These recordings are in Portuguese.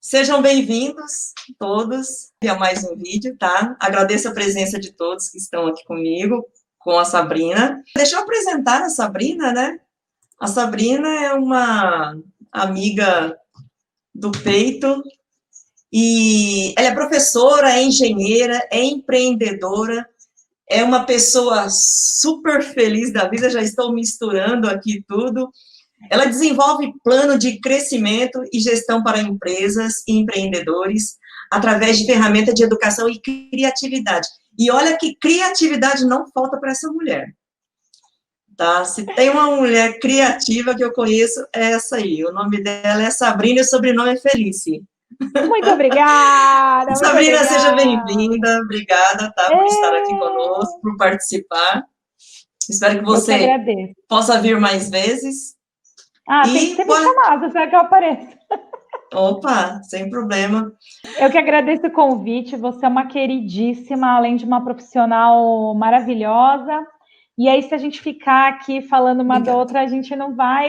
Sejam bem-vindos todos a mais um vídeo, tá? Agradeço a presença de todos que estão aqui comigo, com a Sabrina. Deixa eu apresentar a Sabrina, né? A Sabrina é uma amiga do peito e ela é professora, é engenheira, é empreendedora, é uma pessoa super feliz da vida, já estou misturando aqui tudo. Ela desenvolve plano de crescimento e gestão para empresas e empreendedores através de ferramentas de educação e criatividade. E olha que criatividade não falta para essa mulher, tá? Se tem uma mulher criativa que eu conheço, é essa aí. O nome dela é Sabrina e o sobrenome é Felice. Muito obrigada, muito Sabrina, obrigada. seja bem-vinda, obrigada, tá, por estar aqui conosco, por participar. Espero que você possa vir mais vezes. Tem que ser me chamada, será que eu apareço? Opa, sem problema. Eu que agradeço o convite, você é uma queridíssima, além de uma profissional maravilhosa. E aí, se a gente ficar aqui falando uma da outra, a gente não vai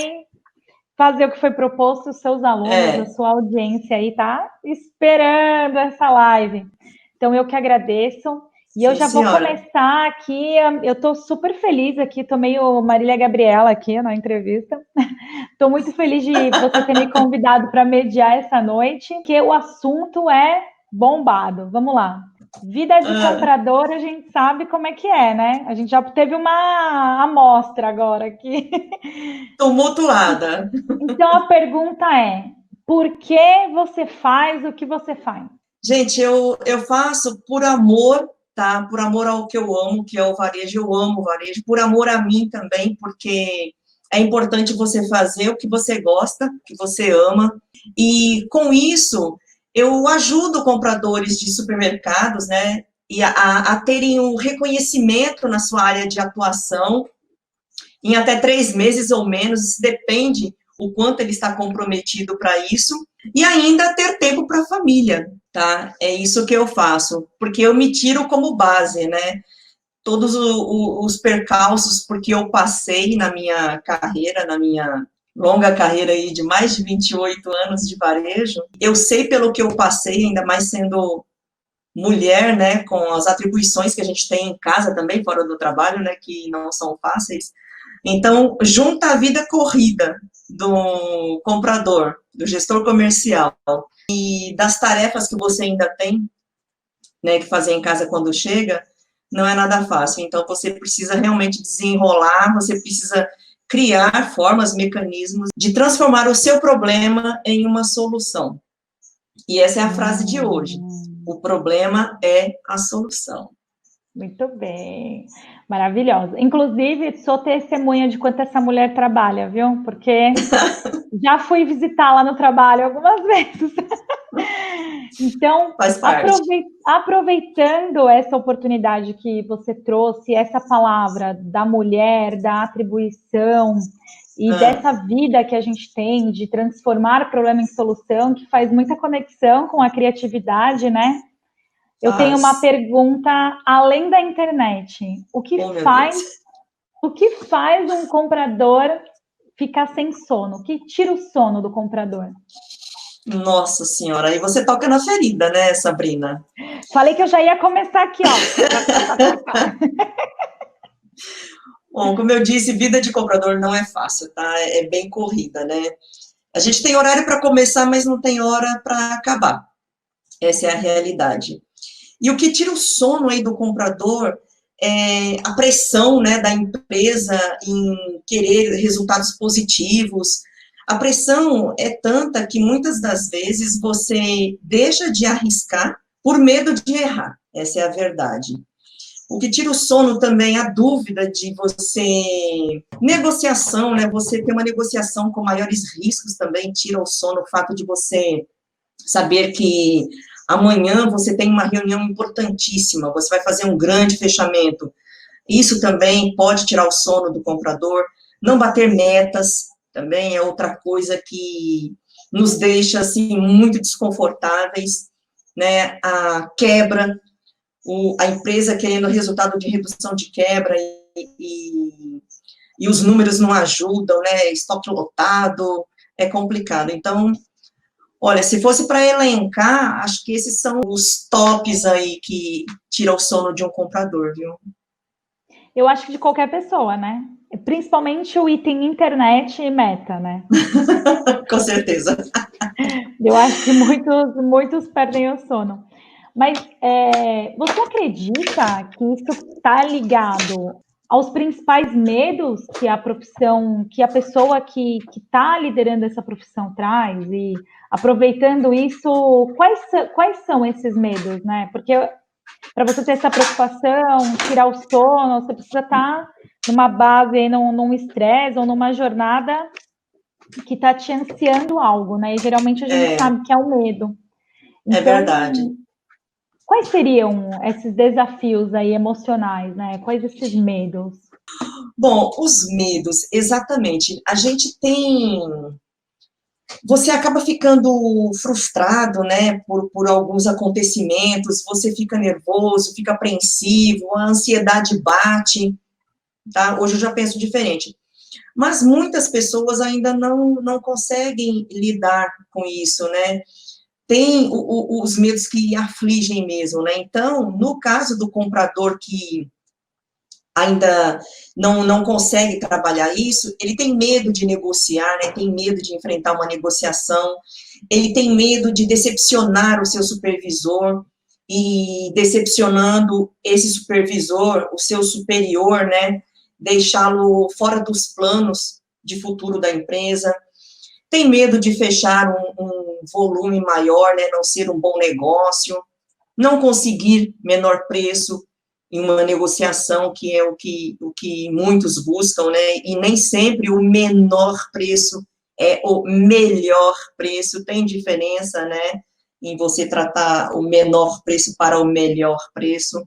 fazer o que foi proposto, os seus alunos, a sua audiência aí tá esperando essa live. Então, eu que agradeço. E eu já vou começar aqui, eu estou super feliz aqui, estou meio Marília Gabriela aqui na entrevista. Estou muito feliz de você ter me convidado para mediar essa noite, porque o assunto é bombado. Vamos lá. Vida de comprador, a gente sabe como é que é, né? A gente já teve uma amostra agora aqui. Tumultuada. Então, a pergunta é, por que você faz o que você faz? Gente, eu faço por amor, tá? Por amor ao que eu amo, que é o varejo. Eu amo o varejo. Por amor a mim também, porque é importante você fazer o que você gosta, que você ama. E, com isso, eu ajudo compradores de supermercados, né? E a terem um reconhecimento na sua área de atuação em até 3 meses ou menos, isso depende o quanto ele está comprometido para isso, e ainda ter tempo para a família, tá? É isso que eu faço, porque eu me tiro como base, né? Todos os percalços porque eu passei na minha carreira, na minha longa carreira aí de mais de 28 anos de varejo, eu sei pelo que eu passei, ainda mais sendo mulher, né, com as atribuições que a gente tem em casa também, fora do trabalho, né, que não são fáceis. Então, junta a vida corrida do comprador, do gestor comercial e das tarefas que você ainda tem, né, que fazer em casa quando chega, não é nada fácil. Então, você precisa realmente desenrolar, você precisa criar formas, mecanismos de transformar o seu problema em uma solução. E essa é a frase de hoje. O problema é a solução. Muito bem, maravilhosa. Inclusive, sou testemunha de quanto essa mulher trabalha, viu? Porque já fui visitá-la no trabalho algumas vezes. Então, aproveitando essa oportunidade que você trouxe, essa palavra da mulher, da atribuição e dessa vida que a gente tem de transformar problema em solução, que faz muita conexão com a criatividade, né? Eu tenho uma pergunta além da internet. O que faz um comprador ficar sem sono? O que tira o sono do comprador? Nossa senhora, aí você toca na ferida, né, Sabrina? Falei que eu já ia começar aqui, ó. Bom, como eu disse, vida de comprador não é fácil, tá? É bem corrida, né? A gente tem horário para começar, mas não tem hora para acabar. Essa é a realidade. E o que tira o sono aí do comprador é a pressão, né, da empresa em querer resultados positivos. A pressão é tanta que muitas das vezes você deixa de arriscar por medo de errar. Essa é a verdade. O que tira o sono também é a dúvida de você... Negociação, né? Você ter uma negociação com maiores riscos também tira o sono. O fato de você saber que amanhã você tem uma reunião importantíssima, você vai fazer um grande fechamento. Isso também pode tirar o sono do comprador. Não bater metas também é outra coisa que nos deixa, assim, muito desconfortáveis, né? A quebra, a empresa querendo resultado de redução de quebra e os números não ajudam, né? Estoque lotado, é complicado. Então, Olha, se fosse para elencar, acho que esses são os tops aí que tiram o sono de um comprador, viu? Eu acho que de qualquer pessoa, né? Principalmente o item internet e meta, né? Com certeza. Eu acho que muitos perdem o sono. Mas você acredita que isso está ligado aos principais medos que a profissão, que a pessoa que está liderando essa profissão traz? E aproveitando isso, quais são esses medos, né? Porque para você ter essa preocupação, tirar o sono, você precisa estar numa base, num estresse ou numa jornada que está te ansiando algo, né? E geralmente a gente sabe que é o medo. É verdade. Então, quais seriam esses desafios aí emocionais, né? Quais esses medos? Bom, os medos, exatamente. A gente tem. Você acaba ficando frustrado, né, por alguns acontecimentos, você fica nervoso, fica apreensivo, a ansiedade bate, tá? Hoje eu já penso diferente. Mas muitas pessoas ainda não conseguem lidar com isso, né? Tem os medos que afligem mesmo, né? Então, no caso do comprador que ainda não consegue trabalhar isso, ele tem medo de negociar, né? Tem medo de enfrentar uma negociação, ele tem medo de decepcionar o seu supervisor, e decepcionando esse supervisor, o seu superior, né? Deixá-lo fora dos planos de futuro da empresa, tem medo de fechar um volume maior, né? Não ser um bom negócio, não conseguir menor preço em uma negociação, que é o que muitos buscam, né? E nem sempre o menor preço é o melhor preço, tem diferença, né? Em você tratar o menor preço para o melhor preço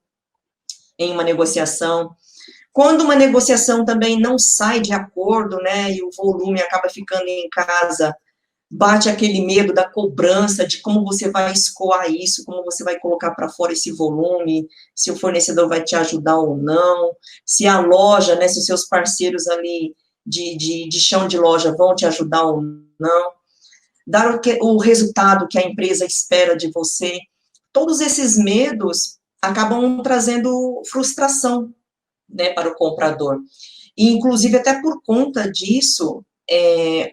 em uma negociação. Quando uma negociação também não sai de acordo, né? E o volume acaba ficando em casa, bate aquele medo da cobrança, de como você vai escoar isso, como você vai colocar para fora esse volume, se o fornecedor vai te ajudar ou não, se a loja, né, se os seus parceiros ali de chão de loja vão te ajudar ou não, dar o resultado que a empresa espera de você. Todos esses medos acabam trazendo frustração, né, para o comprador. E, inclusive, até por conta disso,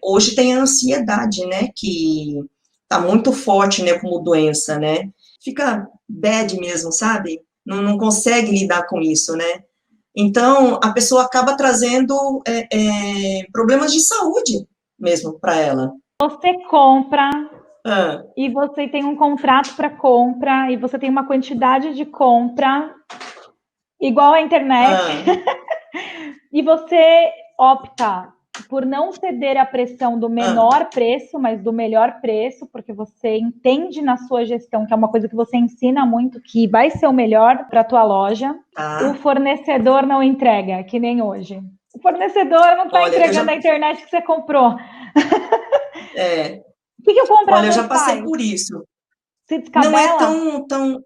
hoje tem a ansiedade, né, que tá muito forte, né, como doença, né, fica bad mesmo, sabe, não consegue lidar com isso, né, então a pessoa acaba trazendo problemas de saúde mesmo para ela. Você compra Ah, e você tem um contrato para compra e você tem uma quantidade de compra igual à internet ah, e você opta por não ceder à pressão do ah, menor preço, mas do melhor preço, porque você entende na sua gestão, que é uma coisa que você ensina muito, que vai ser o melhor para a tua loja. O tá. fornecedor não entrega, que nem hoje. O fornecedor não está Olha, entregando a internet que você comprou. é, O que o olha, eu comprador já passei faz? por isso. Se Não é descabela? tão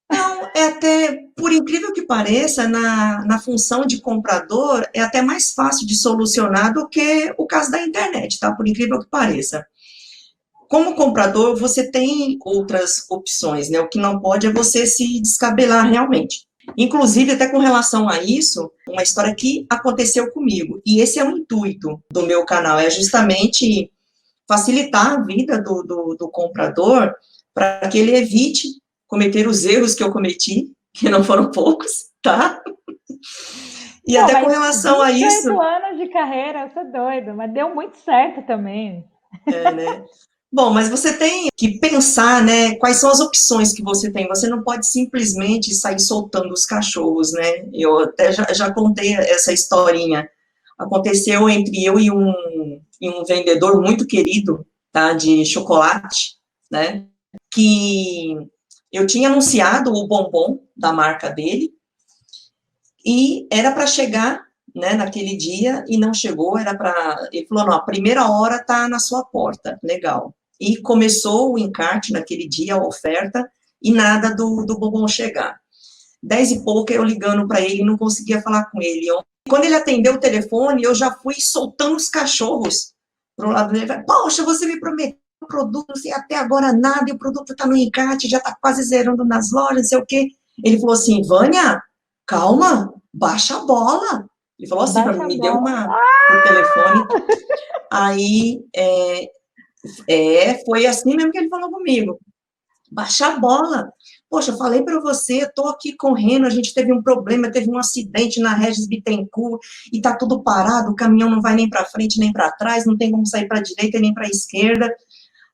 Não, é até, por incrível que pareça, na função de comprador, é até mais fácil de solucionar do que o caso da internet, tá? Por incrível que pareça. Como comprador, você tem outras opções, né? O que não pode é você se descabelar realmente. Inclusive, até com relação a isso, uma história que aconteceu comigo. E esse é o intuito do meu canal, é justamente facilitar a vida do comprador para que ele evite cometer os erros que eu cometi, que não foram poucos, tá? E Não, até com mas relação a 28 isso, anos de carreira, você é doido, mas deu muito certo também. né? Bom, mas você tem que pensar, né, quais são as opções que você tem. Você não pode simplesmente sair soltando os cachorros, né? Eu até já contei essa historinha. Aconteceu entre eu e um vendedor muito querido, tá, de chocolate, né? Que eu tinha anunciado o bombom da marca dele e era para chegar, né, naquele dia e não chegou, era para, ele falou, não, a primeira hora tá na sua porta, legal. E começou o encarte naquele dia, a oferta, e nada do bombom chegar. 10 e pouca eu ligando para ele, não conseguia falar com ele. Quando ele atendeu o telefone, eu já fui soltando os cachorros pro lado dele. Poxa, você me prometeu produto, não sei, até agora nada, e o produto está no encarte, já está quase zerando nas lojas, não sei o quê. Ele falou assim, Vânia, calma, baixa a bola. Ele falou assim para mim, Baixa a me deu bola. uma por telefone. Aí, foi assim mesmo que ele falou comigo. Baixa a bola. Poxa, eu falei para você, eu tô aqui correndo, a gente teve um problema, teve um acidente na Regis Bittencourt, e tá tudo parado, o caminhão não vai nem para frente, nem para trás, não tem como sair para a direita, nem para a esquerda.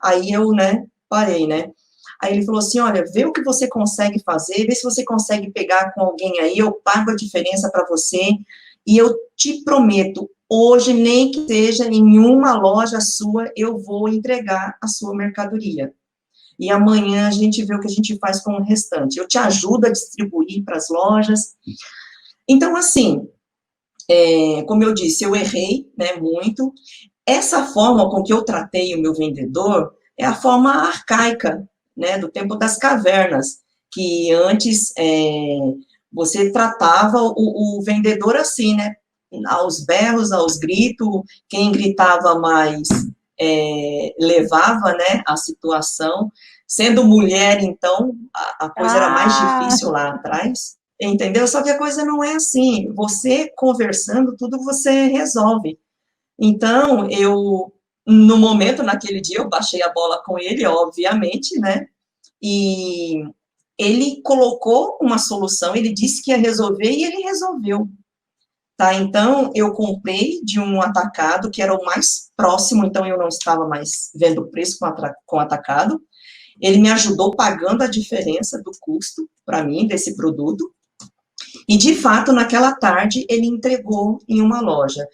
Aí eu, né, parei, né. Aí ele falou assim, olha, vê o que você consegue fazer, vê se você consegue pegar com alguém aí, eu pago a diferença para você, e eu te prometo, hoje, nem que seja em uma loja sua, eu vou entregar a sua mercadoria. E amanhã a gente vê o que a gente faz com o restante. Eu te ajudo a distribuir para as lojas. Então, assim, como eu disse, eu errei, né, muito. Essa forma com que eu tratei o meu vendedor é a forma arcaica, né, do tempo das cavernas, que antes você tratava o vendedor assim, né, aos berros, aos gritos, quem gritava mais levava, né, a situação. Sendo mulher, então, a coisa era mais difícil lá atrás, entendeu? Só que a coisa não é assim. Você conversando, tudo você resolve. Então, no momento, naquele dia, eu baixei a bola com ele, obviamente, né? E ele colocou uma solução, ele disse que ia resolver e ele resolveu. Tá? Então, eu comprei de um atacado, que era o mais próximo, então eu não estava mais vendo preço com atacado. Ele me ajudou pagando a diferença do custo para mim desse produto. E, de fato, naquela tarde, ele entregou em uma loja.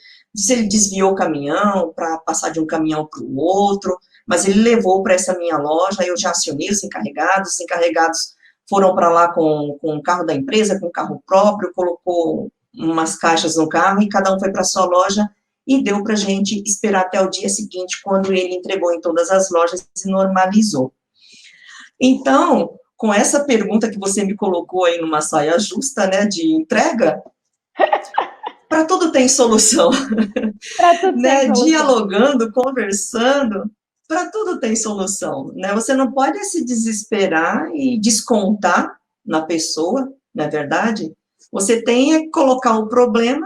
Ele desviou o caminhão para passar de um caminhão para o outro, mas ele levou para essa minha loja, eu já acionei os encarregados foram para lá com o carro da empresa, com o carro próprio, colocou umas caixas no carro e cada um foi para sua loja e deu para a gente esperar até o dia seguinte, quando ele entregou em todas as lojas e normalizou. Então, com essa pergunta que você me colocou aí numa saia justa, né, de entrega, para tudo tem solução. Para tudo tem solução. Dialogando, conversando, para tudo tem solução, né? Você não pode se desesperar e descontar na pessoa, não é verdade? Você tem que colocar o problema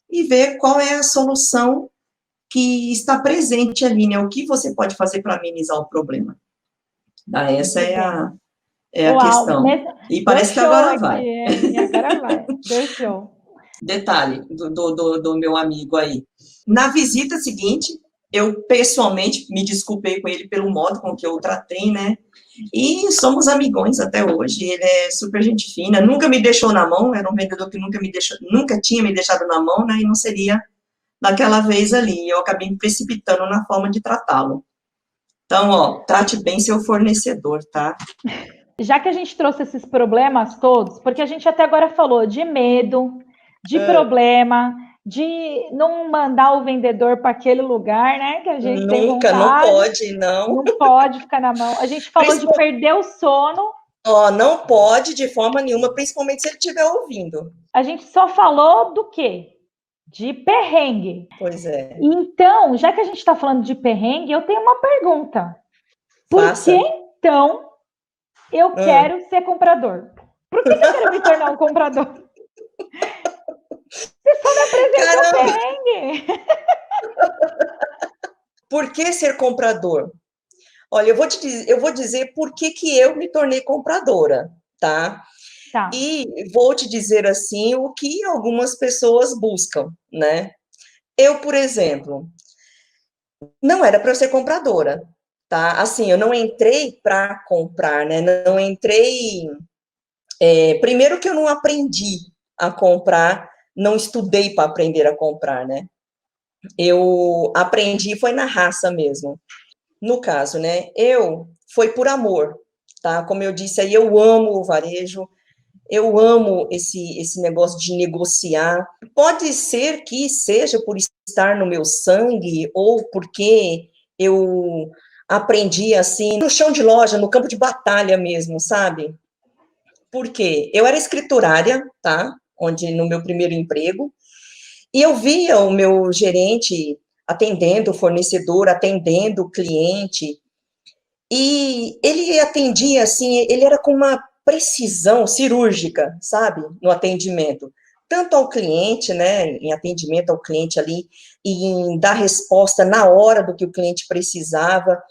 e ver qual é a solução que está presente ali, né? O que você pode fazer para amenizar o problema. Essa é a questão. E parece que agora vai. E agora vai. Deu show. Detalhe do meu amigo aí. Na visita seguinte, eu pessoalmente me desculpei com ele pelo modo com que eu o tratei, né? E somos amigões até hoje. Ele é super gente fina, nunca me deixou na mão, era um vendedor que nunca tinha me deixado na mão, né? E não seria naquela vez ali. Eu acabei me precipitando na forma de tratá-lo. Então, ó, trate bem seu fornecedor, tá? Já que a gente trouxe esses problemas todos, porque a gente até agora falou de medo, de problema, de não mandar o vendedor para aquele lugar, né? Que a gente tem vontade. Não pode, não. Não pode ficar na mão. A gente falou de perder o sono. Ó, não pode de forma nenhuma, principalmente se ele estiver ouvindo. A gente só falou do quê? De perrengue. Pois é. Então, já que a gente está falando de perrengue, eu tenho uma pergunta. Por que, então, eu quero ser comprador? Por que eu quero me tornar um comprador? Você só me apresentou perrengue. Por que ser comprador? Olha, eu vou dizer por que eu me tornei compradora, tá? Tá. E vou te dizer, assim, o que algumas pessoas buscam, né? Eu, por exemplo, não era para eu ser compradora, tá? Assim, eu não entrei para comprar, né? Não entrei... primeiro que eu não aprendi a comprar, não estudei para aprender a comprar, né? Eu aprendi, foi na raça mesmo. No caso, né? Foi por amor, tá? Como eu disse aí, eu amo o varejo, eu amo esse negócio de negociar. Pode ser que seja por estar no meu sangue, ou porque eu aprendi, assim, no chão de loja, no campo de batalha mesmo, sabe? Por quê? Eu era escriturária, tá? No meu primeiro emprego, e eu via o meu gerente atendendo o fornecedor, atendendo o cliente, E ele atendia, assim, ele era com uma precisão cirúrgica, sabe, no atendimento. Tanto ao cliente, né, em atendimento ao cliente ali, e em dar resposta na hora do que o cliente precisava,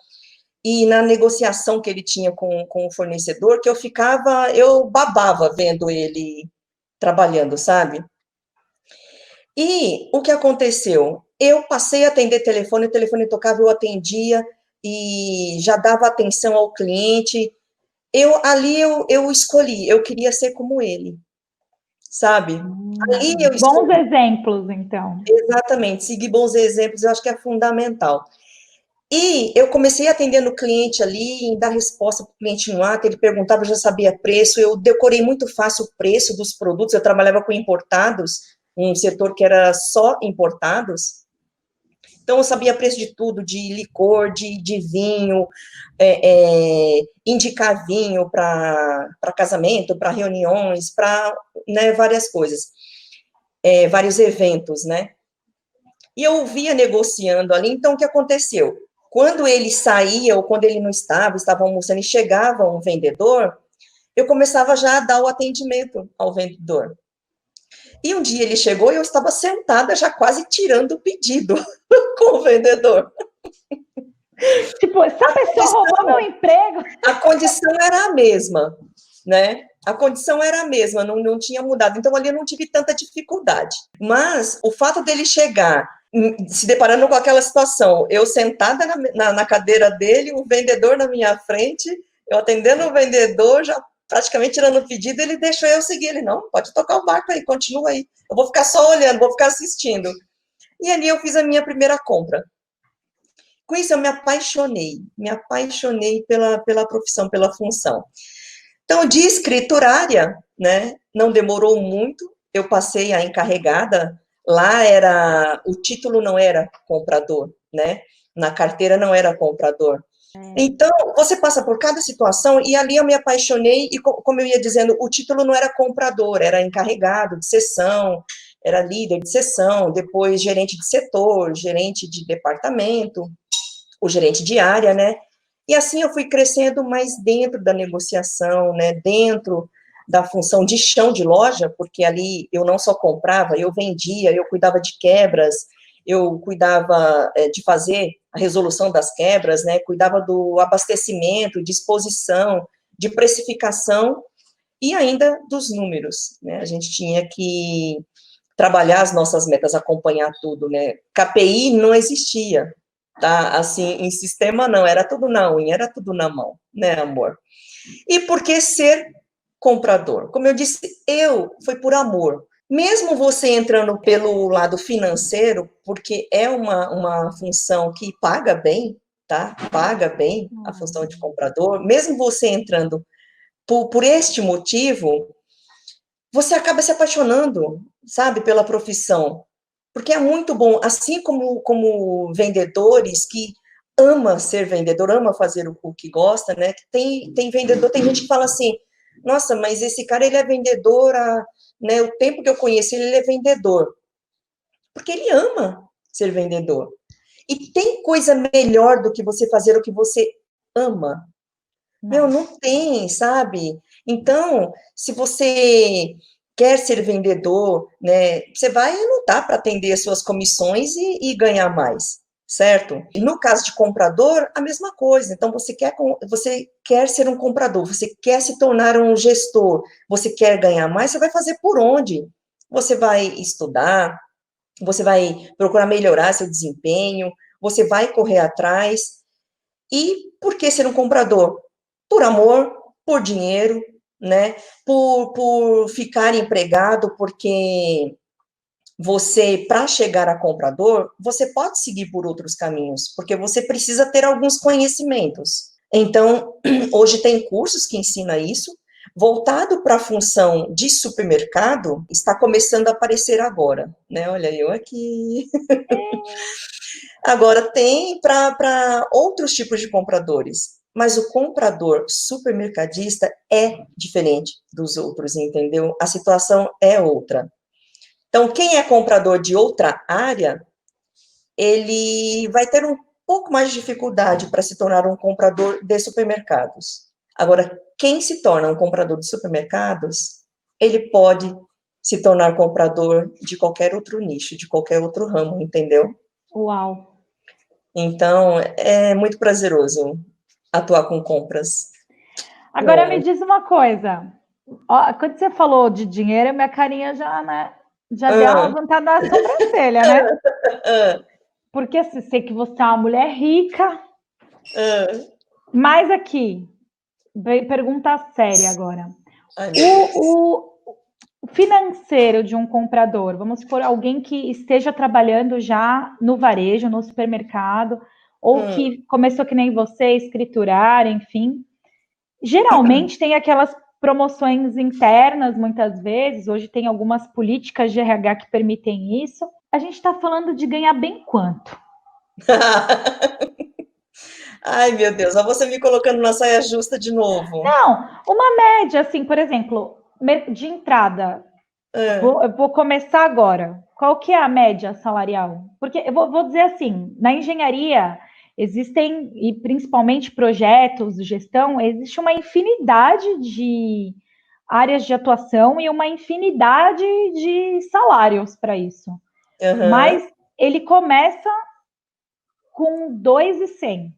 e na negociação que ele tinha com o fornecedor, que eu babava vendo ele trabalhando, sabe? E o que aconteceu? Eu passei a atender telefone, o telefone tocava, eu atendia, e já dava atenção ao cliente. Eu escolhi, eu queria ser como ele, sabe? Ali eu Bons escolhi, exemplos, então. exatamente, seguir bons exemplos, eu acho que é fundamental. E eu comecei atendendo o cliente ali, em dar resposta para o cliente no ato, ele perguntava, eu já sabia preço, eu decorei muito fácil o preço dos produtos, eu trabalhava com importados, um setor que era só importados, então eu sabia preço de tudo, de licor, de vinho, indicar vinho para casamento, para reuniões, para, né, várias coisas, vários eventos, né? E eu via negociando ali, então o que aconteceu? Quando ele saía, ou quando ele não estava almoçando e chegava um vendedor, eu começava já a dar o atendimento ao vendedor. E um dia ele chegou e eu estava sentada, já quase tirando o pedido com o vendedor. Tipo, essa pessoa roubou meu emprego. A condição era a mesma, né? A condição era a mesma, não tinha mudado. Então, ali eu não tive tanta dificuldade. Mas o fato dele chegar, se deparando com aquela situação, eu sentada na cadeira dele, o vendedor na minha frente, eu atendendo o vendedor, já praticamente tirando o pedido, ele deixou eu seguir. Ele, não, pode tocar o barco aí, continua aí. Eu vou ficar só olhando, vou ficar assistindo. E ali eu fiz a minha primeira compra. Com isso, eu me apaixonei pela profissão, pela função. Então, de escriturária, né, não demorou muito, eu passei a encarregada, lá o título não era comprador, né, na carteira não era comprador. Então, você passa por cada situação, e ali eu me apaixonei, e como eu ia dizendo, o título não era comprador, era encarregado de seção, era líder de seção, depois gerente de setor, gerente de departamento, o gerente de área, né? E assim eu fui crescendo mais dentro da negociação, né? Dentro da função de chão de loja, porque ali eu não só comprava, eu vendia, eu cuidava de quebras, eu cuidava de fazer a resolução das quebras, né? Cuidava do abastecimento, disposição, de precificação e ainda dos números, né? A gente tinha que trabalhar as nossas metas, acompanhar tudo, né? KPI não existia, tá? Assim, em sistema não, era tudo na unha, era tudo na mão, né, amor? E por que ser comprador? Como eu disse, foi por amor. Mesmo você entrando pelo lado financeiro, porque é uma função que paga bem, tá? Paga bem a função de comprador, mesmo você entrando por este motivo, você acaba se apaixonando, sabe, pela profissão, porque é muito bom, assim como vendedores que ama ser vendedor, ama fazer o que gosta, né, tem vendedor, tem gente que fala assim, nossa, mas esse cara, ele é vendedor, né, o tempo que eu conheci ele é vendedor, porque ele ama ser vendedor, e tem coisa melhor do que você fazer o que você ama, meu, não tem, sabe? Então, se você quer ser vendedor, né, você vai lutar para atender as suas comissões e ganhar mais, certo? E no caso de comprador, a mesma coisa. Então, você quer ser um comprador, você quer se tornar um gestor, você quer ganhar mais, você vai fazer por onde? Você vai estudar, você vai procurar melhorar seu desempenho, você vai correr atrás. E por que ser um comprador? Por amor, por dinheiro, né? Por ficar empregado, porque você, para chegar a comprador, você pode seguir por outros caminhos, porque você precisa ter alguns conhecimentos. Então, hoje tem cursos que ensinam isso, voltado para a função de supermercado, está começando a aparecer agora, né? Olha, eu aqui. Agora, tem para outros tipos de compradores, mas o comprador supermercadista é diferente dos outros, entendeu? A situação é outra. Então, quem é comprador de outra área, ele vai ter pouco mais de dificuldade para se tornar um comprador de supermercados. Agora, quem se torna um comprador de supermercados, ele pode se tornar comprador de qualquer outro nicho, de qualquer outro ramo, entendeu? Uau! Então, é muito prazeroso atuar com compras. Agora me diz uma coisa. Ó, quando você falou de dinheiro, minha carinha já, né, já deu uma levantada na sobrancelha, né? Porque assim, sei que você é uma mulher rica. Mas aqui, pergunta séria agora. Ai, O financeiro de um comprador, vamos supor, alguém que esteja trabalhando já no varejo, no supermercado, ou que começou que nem você, escriturar, enfim. Geralmente tem aquelas promoções internas, muitas vezes, hoje tem algumas políticas de RH que permitem isso. A gente está falando de ganhar bem quanto? Ai, meu Deus, olha você me colocando na saia justa de novo. Não, uma média, assim, por exemplo, de entrada. Eu vou começar agora. Qual que é a média salarial? Porque eu vou dizer assim, na engenharia existem, e principalmente projetos de gestão, existe uma infinidade de áreas de atuação e uma infinidade de salários para isso. Mas ele começa com 2.100.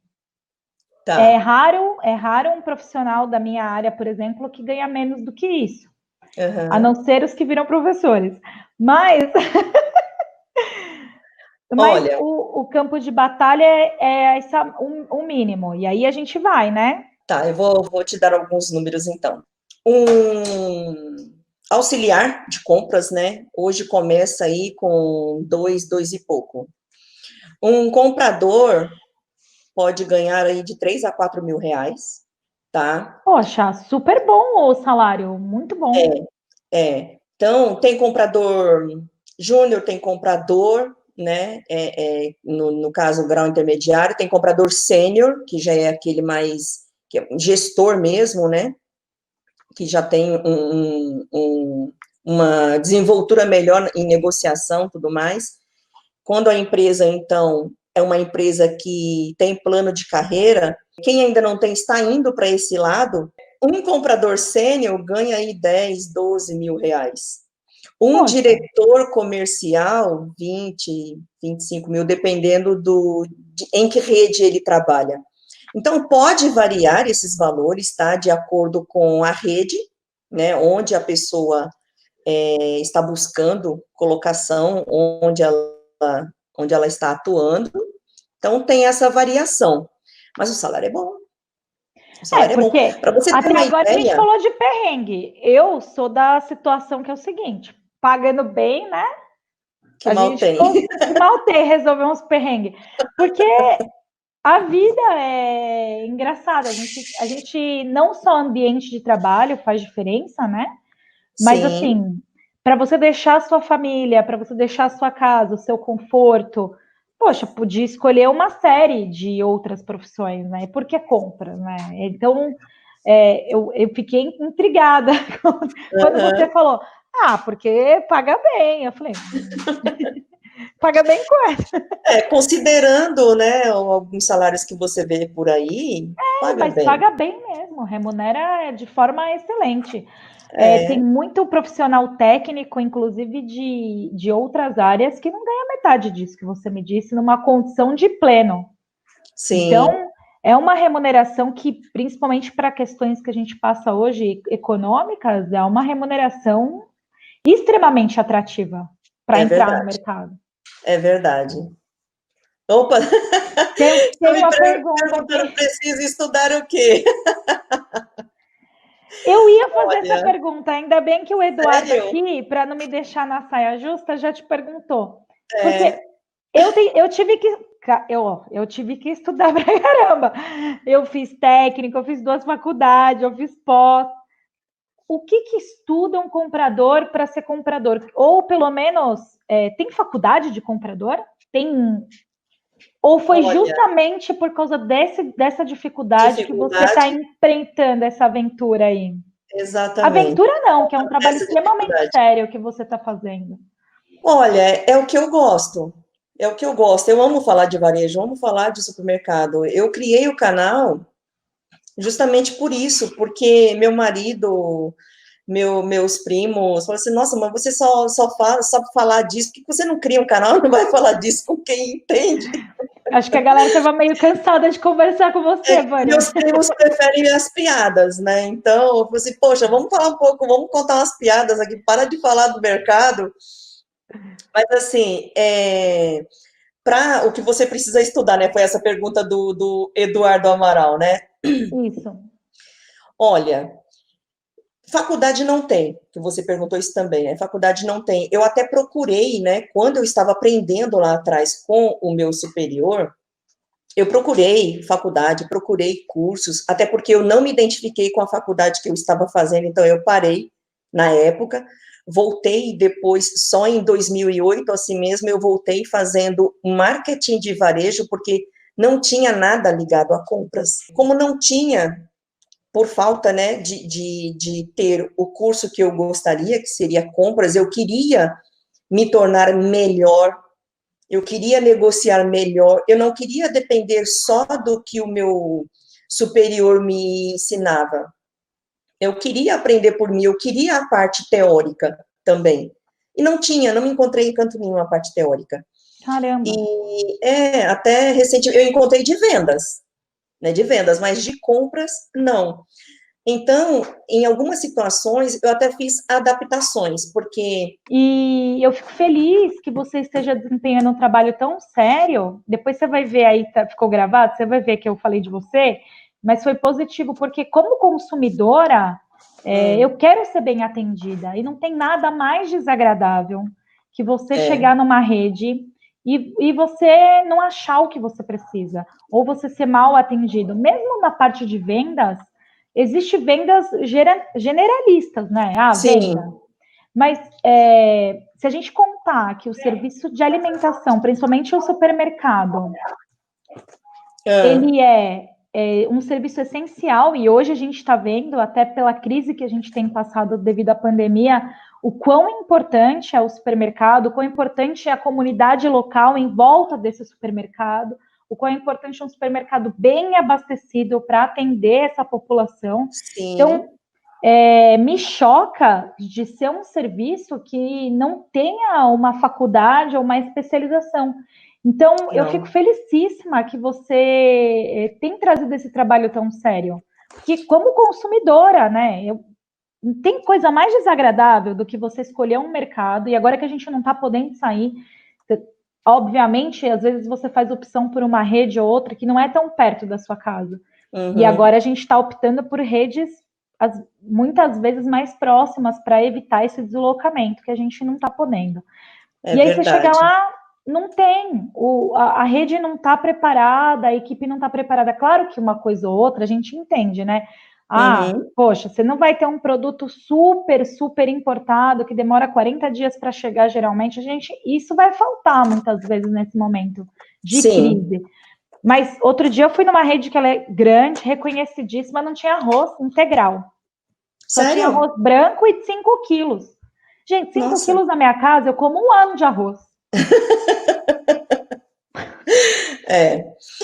Tá. É raro um profissional da minha área, por exemplo, que ganha menos do que isso. A não ser os que viram professores. Mas Olha, o campo de batalha é um mínimo. E aí a gente vai, né? tá, eu vou te dar alguns números então. Um auxiliar de compras, né? Hoje começa aí com dois e pouco. Um comprador pode ganhar aí de 3 a 4 mil reais, tá? Poxa, super bom o salário, muito bom. Então, tem comprador júnior, tem comprador, né? No caso, o grau intermediário, tem comprador sênior, que já é aquele mais que é gestor mesmo, né? Que já tem uma desenvoltura melhor em negociação, tudo mais. Quando a empresa, então, é uma empresa que tem plano de carreira, quem ainda não tem está indo para esse lado. Um comprador sênior ganha aí 10, 12 mil reais. Um Poxa. diretor comercial, 20, 25 mil, dependendo em que rede ele trabalha. Então, pode variar esses valores, tá? De acordo com a rede, né? Onde a pessoa está buscando colocação, onde ela está atuando. Então, tem essa variação. Mas o salário é bom. O salário é bom. Porque Para você ter até uma agora a gente ideia... falou de perrengue. Eu sou da situação que é o seguinte: pagando bem, né? Que mal tem. Que mal tem resolver uns perrengues. Porque a vida é engraçada. A gente não só ambiente de trabalho faz diferença, né? Mas Sim. assim, para você deixar a sua família, para você deixar a sua casa, o seu conforto, poxa, podia escolher uma série de outras profissões, né? Por que compra, né? Então, eu fiquei intrigada quando você falou, porque paga bem. Eu falei, paga bem quanto? Considerando, né, alguns salários que você vê por aí, paga Mas bem. paga bem mesmo, remunera de forma excelente. Tem muito profissional técnico, inclusive de outras áreas, que não ganha metade disso que você me disse, numa condição de pleno. Sim, Então, é uma remuneração que, principalmente para questões que a gente passa hoje, econômicas, é uma remuneração extremamente atrativa para é entrar no verdade. mercado. É verdade. Opa, Tem tá me uma pergunta perguntando, aqui. precisa estudar o quê? Eu ia fazer essa Olha, pergunta, ainda bem que o Eduardo sério? aqui, para não me deixar na saia justa, já te perguntou. Porque É, eu tive que eu tive que estudar pra caramba. Eu fiz técnico, eu fiz 2 faculdades, eu fiz pós. O que estuda um comprador para ser comprador? Ou pelo menos tem faculdade de comprador? Tem? Ou foi olha, justamente por causa dessa dificuldade que você está dificuldade, enfrentando essa aventura aí? exatamente. Aventura não, que é um trabalho Essa extremamente dificuldade. sério que você está fazendo. Olha, é o que eu gosto, É o que eu gosto. Eu amo falar de varejo, amo falar de supermercado. Eu criei o canal justamente por isso, porque meu marido, meus primos, falaram assim, nossa, mas você só fala, sabe falar disso, por que você não cria um canal e não vai falar disso com quem entende? Acho que a galera estava meio cansada de conversar com você, Vânia. Meus primos preferem as piadas, né? Então, eu falei assim, poxa, vamos falar um pouco, vamos contar umas piadas aqui, para de falar do mercado. Mas, assim, para o que você precisa estudar, né? Foi essa pergunta do Eduardo Amaral, né? Isso. Olha, faculdade não tem, que você perguntou isso também, né? Faculdade não tem. Eu até procurei, né? Quando eu estava aprendendo lá atrás com o meu superior, eu procurei faculdade, procurei cursos, até porque eu não me identifiquei com a faculdade que eu estava fazendo, então eu parei na época, voltei depois, só em 2008, assim mesmo, eu voltei fazendo marketing de varejo, porque não tinha nada ligado a compras. Como não tinha, por falta, né, de ter o curso que eu gostaria, que seria compras, eu queria me tornar melhor, eu queria negociar melhor, eu não queria depender só do que o meu superior me ensinava. Eu queria aprender por mim, eu queria a parte teórica também. E não tinha, não me encontrei em canto nenhum a parte teórica. Caramba. E até recentemente eu encontrei de vendas, né, de vendas, mas de compras, não. Então, em algumas situações, eu até fiz adaptações, porque... E eu fico feliz que você esteja desempenhando um trabalho tão sério. Depois você vai ver aí, ficou gravado, você vai ver que eu falei de você, mas foi positivo, porque como consumidora, eu quero ser bem atendida. E não tem nada mais desagradável que você chegar numa rede e você não achar o que você precisa, ou você ser mal atendido. Mesmo na parte de vendas, existe vendas generalistas, né? Ah, Sim. venda. Mas se a gente contar que o serviço de alimentação, principalmente o supermercado, ele é um serviço essencial, e hoje a gente está vendo, até pela crise que a gente tem passado devido à pandemia, o quão importante é o supermercado, o quão importante é a comunidade local em volta desse supermercado, o quão importante é um supermercado bem abastecido para atender essa população. Sim. Então, me choca de ser um serviço que não tenha uma faculdade ou uma especialização. Então, eu fico felicíssima que você tem trazido esse trabalho tão sério. Porque, como consumidora, né, tem coisa mais desagradável do que você escolher um mercado, e agora que a gente não está podendo sair, obviamente, às vezes você faz opção por uma rede ou outra que não é tão perto da sua casa. E agora a gente está optando por redes muitas vezes mais próximas para evitar esse deslocamento que a gente não está podendo. E aí você chega lá, não tem, a rede não está preparada, a equipe não está preparada. Claro que uma coisa ou outra a gente entende, né? Poxa, você não vai ter um produto super, super importado que demora 40 dias para chegar, geralmente. Isso vai faltar muitas vezes nesse momento de crise. Mas outro dia eu fui numa rede que ela é grande, reconhecidíssima, não tinha arroz integral. Só tinha arroz branco e 5 quilos. Gente, 5 quilos na minha casa, eu como 1 ano de arroz.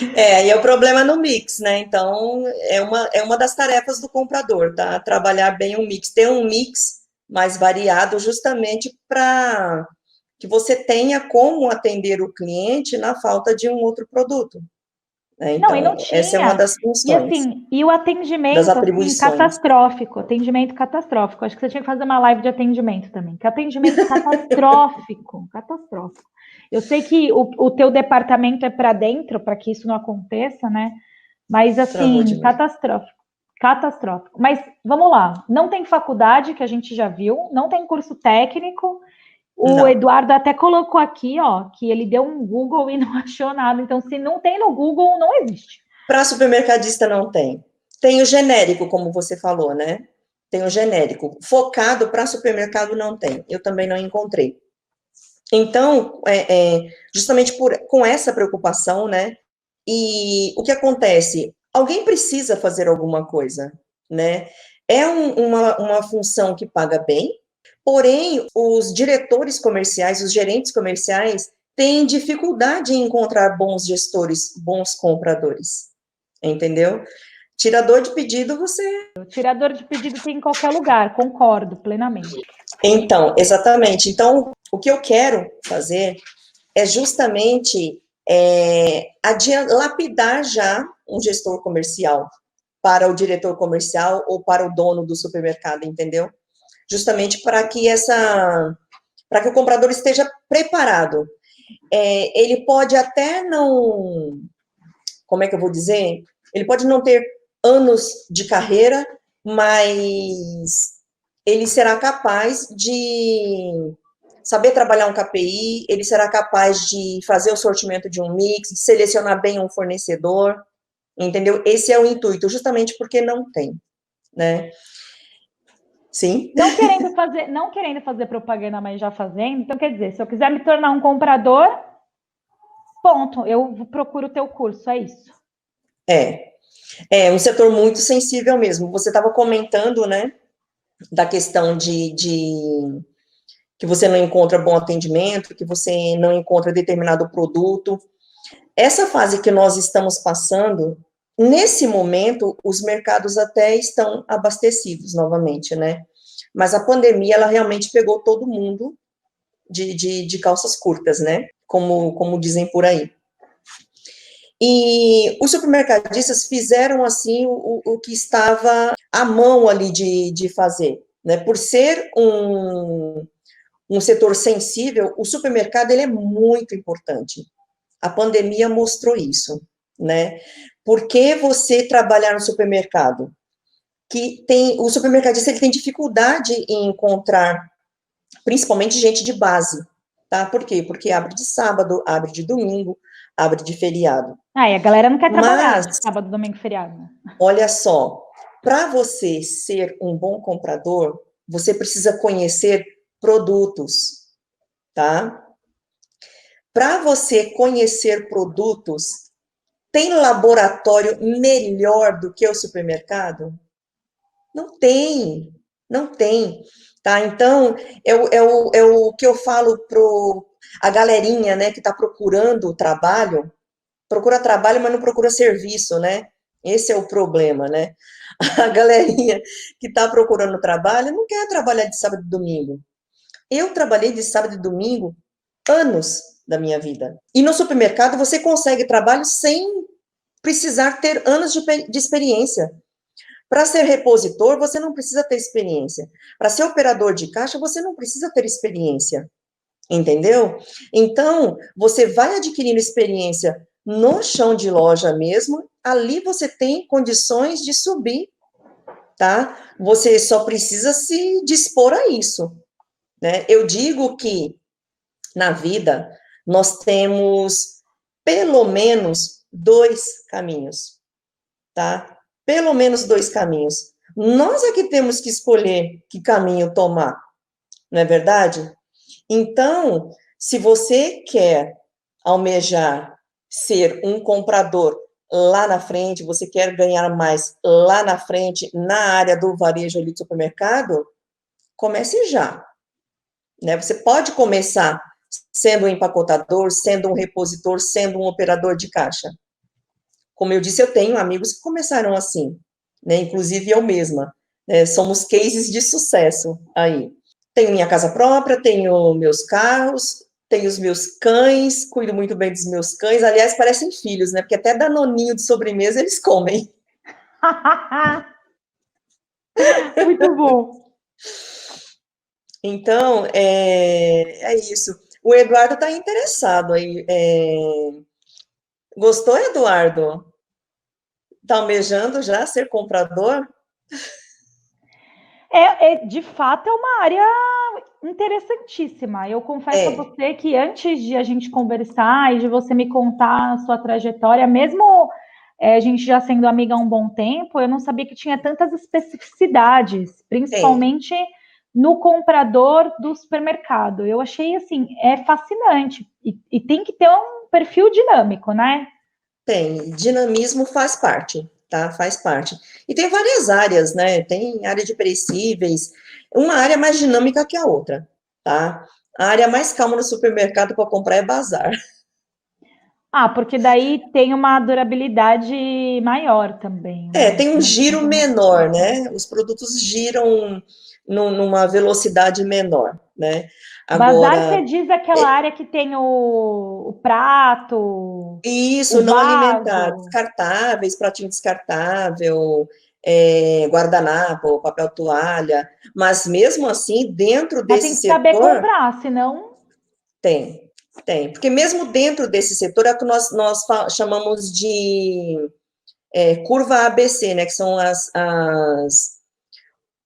E é o problema no mix, né? Então, é uma das tarefas do comprador, tá? Trabalhar bem o mix, ter um mix mais variado, justamente para que você tenha como atender o cliente na falta de um outro produto. Né? Então, não, e não tinha. Essa é uma das funções. E assim, e o atendimento assim, catastrófico, atendimento catastrófico. Acho que você tinha que fazer uma live de atendimento também. Que atendimento catastrófico, catastrófico. Eu sei que o teu departamento é para dentro, para que isso não aconteça, né? Mas assim, catastrófico. Catastrófico. Mas vamos lá, não tem faculdade, que a gente já viu, não tem curso técnico. O Eduardo até colocou aqui, ó, que ele deu um Google e não achou nada. Então, se não tem no Google, não existe. Para supermercadista não tem. Tem o genérico, como você falou, né? Tem o genérico. Focado para supermercado não tem. Eu também não encontrei. Então, justamente com essa preocupação, né? E o que acontece? Alguém precisa fazer alguma coisa, né? É uma função que paga bem, porém, os diretores comerciais, os gerentes comerciais, tem dificuldade em encontrar bons gestores, bons compradores, entendeu? Tirador de pedido, você... O tirador de pedido tem em qualquer lugar, concordo plenamente. Então, exatamente. Então, o que eu quero fazer é justamente lapidar já um gestor comercial para o diretor comercial ou para o dono do supermercado, entendeu? Justamente para que o comprador esteja preparado. Ele pode até não, como é que eu vou dizer? Ele pode não ter anos de carreira, mas ele será capaz de saber trabalhar um KPI, ele será capaz de fazer o sortimento de um mix, de selecionar bem um fornecedor, entendeu? Esse é o intuito, justamente porque não tem, né? Sim. Não querendo fazer propaganda, mas já fazendo. Então, quer dizer, se eu quiser me tornar um comprador, ponto, eu procuro o teu curso, é isso. É um setor muito sensível mesmo. Você estava comentando, né, da questão de que você não encontra bom atendimento, que você não encontra determinado produto. Essa fase que nós estamos passando, nesse momento, os mercados até estão abastecidos novamente, né? Mas a pandemia, ela realmente pegou todo mundo de calças curtas, né? Como dizem por aí. E os supermercadistas fizeram, assim, o que estava à mão ali de fazer, né? Por ser um setor sensível, o supermercado ele é muito importante. A pandemia mostrou isso, né? Por que você trabalhar no supermercado? O supermercadista ele tem dificuldade em encontrar, principalmente gente de base, tá? Por quê? Porque abre de sábado, abre de domingo, abre de feriado. E a galera não quer trabalhar de sábado, domingo, feriado. Né? Olha só, para você ser um bom comprador, você precisa conhecer produtos, tá? Para você conhecer produtos, tem laboratório melhor do que o supermercado? Não tem, não tem, tá? Então, é o que eu falo para a galerinha, né, que está procurando trabalho, procura trabalho, mas não procura serviço, né? Esse é o problema, né? A galerinha que está procurando trabalho não quer trabalhar de sábado e domingo. Eu trabalhei de sábado e domingo anos da minha vida. E no supermercado você consegue trabalho sem precisar ter anos de experiência. Para ser repositor, você não precisa ter experiência. Para ser operador de caixa, você não precisa ter experiência. Entendeu? Então, você vai adquirindo experiência no chão de loja mesmo, ali você tem condições de subir, tá? Você só precisa se dispor a isso, né? Eu digo que na vida nós temos pelo menos 2 caminhos, tá? Pelo menos 2 caminhos. Nós é que temos que escolher que caminho tomar, não é verdade? Então, se você quer almejar ser um comprador lá na frente, você quer ganhar mais lá na frente, na área do varejo ali do supermercado, comece já, né? Você pode começar sendo um empacotador, sendo um repositor, sendo um operador de caixa. Como eu disse, eu tenho amigos que começaram assim, né? Inclusive eu mesma, né? Somos cases de sucesso aí. Tenho minha casa própria, tenho meus carros, tenho os meus cães, cuido muito bem dos meus cães. Aliás, parecem filhos, né? Porque até danoninho de sobremesa eles comem. Muito bom. Então, é isso. O Eduardo está interessado aí. Gostou, Eduardo? Está almejando já ser comprador? De fato, é uma área interessantíssima. Eu confesso a você que antes de a gente conversar e de você me contar a sua trajetória, mesmo a gente já sendo amiga há um bom tempo, eu não sabia que tinha tantas especificidades, principalmente no comprador do supermercado. Eu achei, assim, fascinante. E tem que ter um perfil dinâmico, né? Tem. Dinamismo faz parte, tá? Faz parte. E tem várias áreas, né? Tem área de perecíveis, uma área mais dinâmica que a outra, tá? A área mais calma no supermercado para comprar é bazar. Ah, porque daí tem uma durabilidade maior também, né? Tem um Não giro precisa mais menor, comprar. né? Os produtos giram numa velocidade menor, né? Bazar, Agora, você diz aquela área que tem o prato, isso, o não alimentar, vaso. descartáveis, pratinho descartável, guardanapo, papel toalha, mas mesmo assim, dentro Mas tem desse que saber setor, comprar, senão. tem, tem. Porque mesmo dentro desse setor, é o que nós chamamos de curva ABC, né? Que são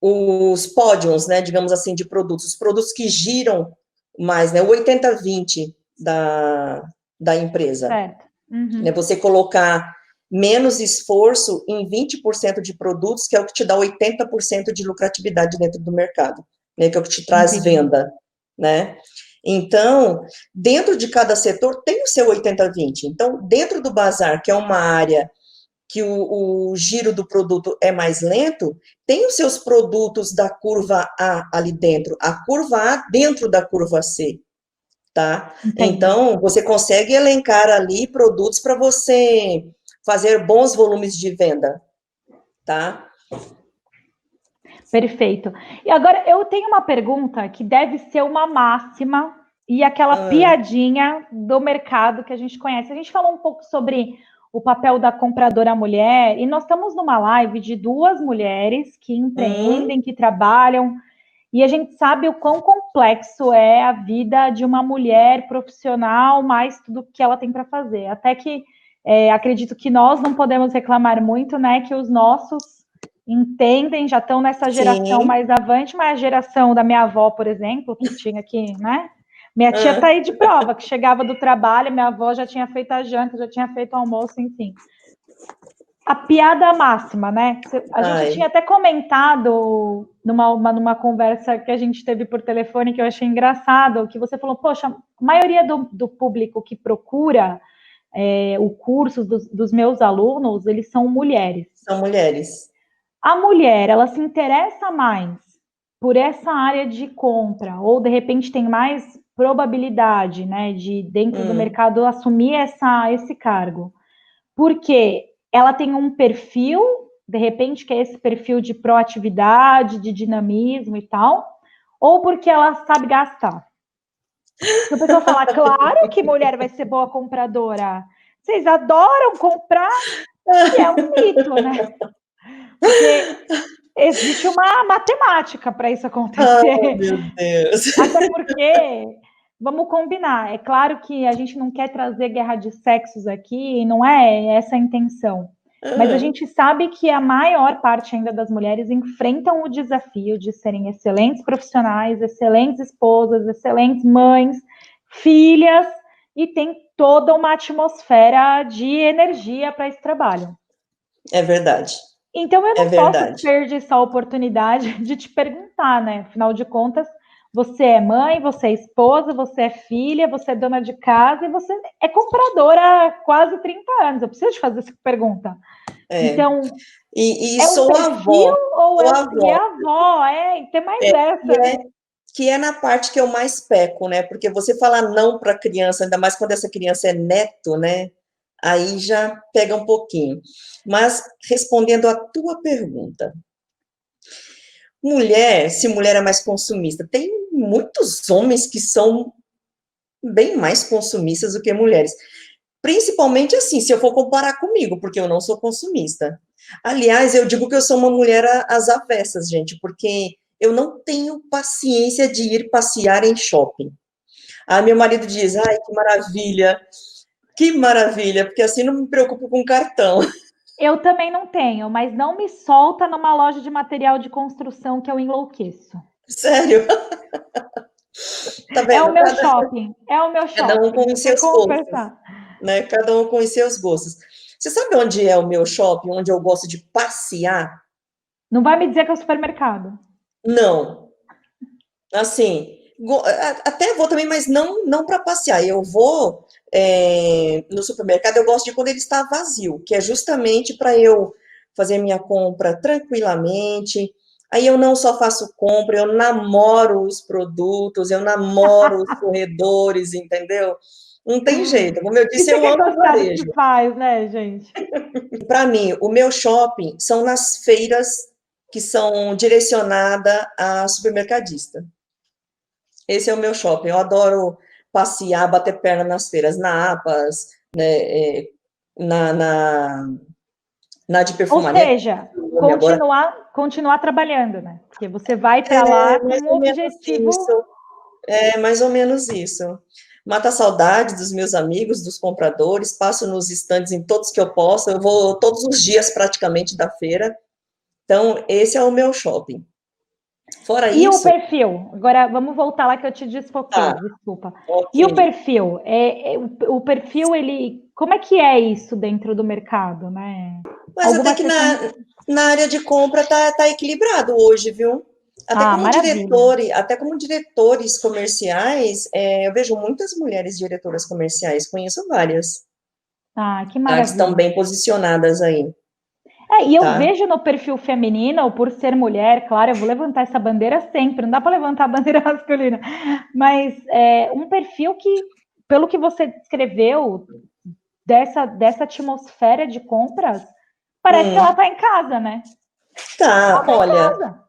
os pódios, né? Digamos assim, de produtos. Os produtos que giram mais, né? O 80-20 da empresa. Certo. Né? Uhum. Você colocar menos esforço em 20% de produtos, que é o que te dá 80% de lucratividade dentro do mercado, né? Que é o que te traz Entendi. venda, né? Então, dentro de cada setor tem o seu 80-20. Então, dentro do bazar, que é uma área que o giro do produto é mais lento, tem os seus produtos da curva A ali dentro, a curva A dentro da curva C, tá? Entendi. Então, você consegue elencar ali produtos para você fazer bons volumes de venda, tá? Perfeito. E agora eu tenho uma pergunta que deve ser uma máxima e aquela Ah, piadinha do mercado que a gente conhece. A gente falou um pouco sobre o papel da compradora mulher e nós estamos numa live de duas mulheres que hum, empreendem, que trabalham, e a gente sabe o quão complexo é a vida de uma mulher profissional, mais tudo que ela tem para fazer. Até que acredito que nós não podemos reclamar muito, né? Que os nossos entendem, já estão nessa geração sim, mais avante, mas a geração da minha avó, por exemplo, que tinha que, né? Minha tia está ah, aí de prova, que chegava do trabalho, minha avó já tinha feito a janta, já tinha feito o almoço, enfim. A piada máxima, né? A gente ai, tinha até comentado numa conversa que a gente teve por telefone, que eu achei engraçado, que você falou, poxa, a maioria do público que procura o curso dos meus alunos, eles são mulheres. são mulheres. A mulher, ela se interessa mais por essa área de compra, ou de repente tem mais probabilidade, né, de dentro do Hum, mercado assumir esse cargo, porque ela tem um perfil, de repente, que é esse perfil de proatividade, de dinamismo e tal, ou porque ela sabe gastar. Se a pessoa falar, claro que mulher vai ser boa compradora, vocês adoram comprar, e é um mito, né? Porque existe uma matemática para isso oh, acontecer. meu Deus. Até porque, vamos combinar, é claro que a gente não quer trazer guerra de sexos aqui, não é essa a intenção. Mas a Ah, gente sabe que a maior parte ainda das mulheres enfrentam o desafio de serem excelentes profissionais, excelentes esposas, excelentes mães, filhas, e tem toda uma atmosfera de energia para esse trabalho. é verdade, Então, eu é não posso verdade. perder essa oportunidade de te perguntar, né? Afinal de contas, você é mãe, você é esposa, você é filha, você é dona de casa e você é compradora há quase 30 anos. Eu preciso te fazer essa pergunta. É. Então, E é um sou perfil avó, ou sou é. E é avó. avó, tem mais E essa, é né? que é na parte que eu mais peco, né? Porque você falar não para a criança, ainda mais quando essa criança é neto, né? Aí já pega um pouquinho. Mas respondendo à tua pergunta, mulher, se mulher é mais consumista, tem muitos homens que são bem mais consumistas do que mulheres. Principalmente assim, se eu for comparar comigo, porque eu não sou consumista. Aliás, eu digo que eu sou uma mulher às avessas, gente, porque eu não tenho paciência de ir passear em shopping. Aí meu marido diz, ai, que maravilha, porque assim não me preocupo com cartão. Eu também não tenho, mas não me solta numa loja de material de construção que eu enlouqueço. Sério, tá É o vendo? meu shopping, é o meu Cada um shopping, com não os tem seus como gostos, pensar. né? Cada um com os seus gostos. Você sabe onde é o meu shopping, onde eu gosto de passear? Não vai me dizer que é o supermercado. Não. Assim, até vou também, mas não para passear. Eu vou no supermercado, eu gosto de quando ele está vazio, que é justamente para eu fazer minha compra tranquilamente, Aí eu não só faço compra, eu namoro os produtos, eu namoro os corredores, entendeu? Não tem jeito. Como eu disse, Isso é eu que é amo o gostar do varejo. que faz, né, gente? Para mim, o meu shopping são nas feiras que são direcionadas a supermercadista. Esse é o meu shopping. Eu adoro passear, bater perna nas feiras, na APAS, né, na de Ou perfumaria, seja, agora. continuar trabalhando, né? Porque você vai para lá com Mais um ou menos objetivo. isso. É mais ou menos isso. Mata a saudade dos meus amigos, dos compradores, passo nos estandes em todos que eu posso, eu vou todos os dias praticamente da feira. Então, esse é o meu shopping. Fora E o isso, perfil? Agora vamos voltar lá que eu te desfoquei, tá, desculpa. ok. E o perfil? O perfil, ele. Como é que é isso dentro do mercado, né? Mas até Algumas que pessoas. na área de compra tá equilibrado hoje, viu? Ah, maravilha. Até como diretores comerciais, eu vejo muitas mulheres diretoras comerciais, conheço várias, Ah, que tá? Que estão maravilha. bem posicionadas aí, E eu tá? vejo no perfil feminino, por ser mulher, claro, eu vou levantar essa bandeira sempre, não dá para levantar a bandeira masculina, mas um perfil que, pelo que você descreveu, dessa atmosfera de compras, parece que ela Hum, está em casa, né? Ela tá, está em olha, casa.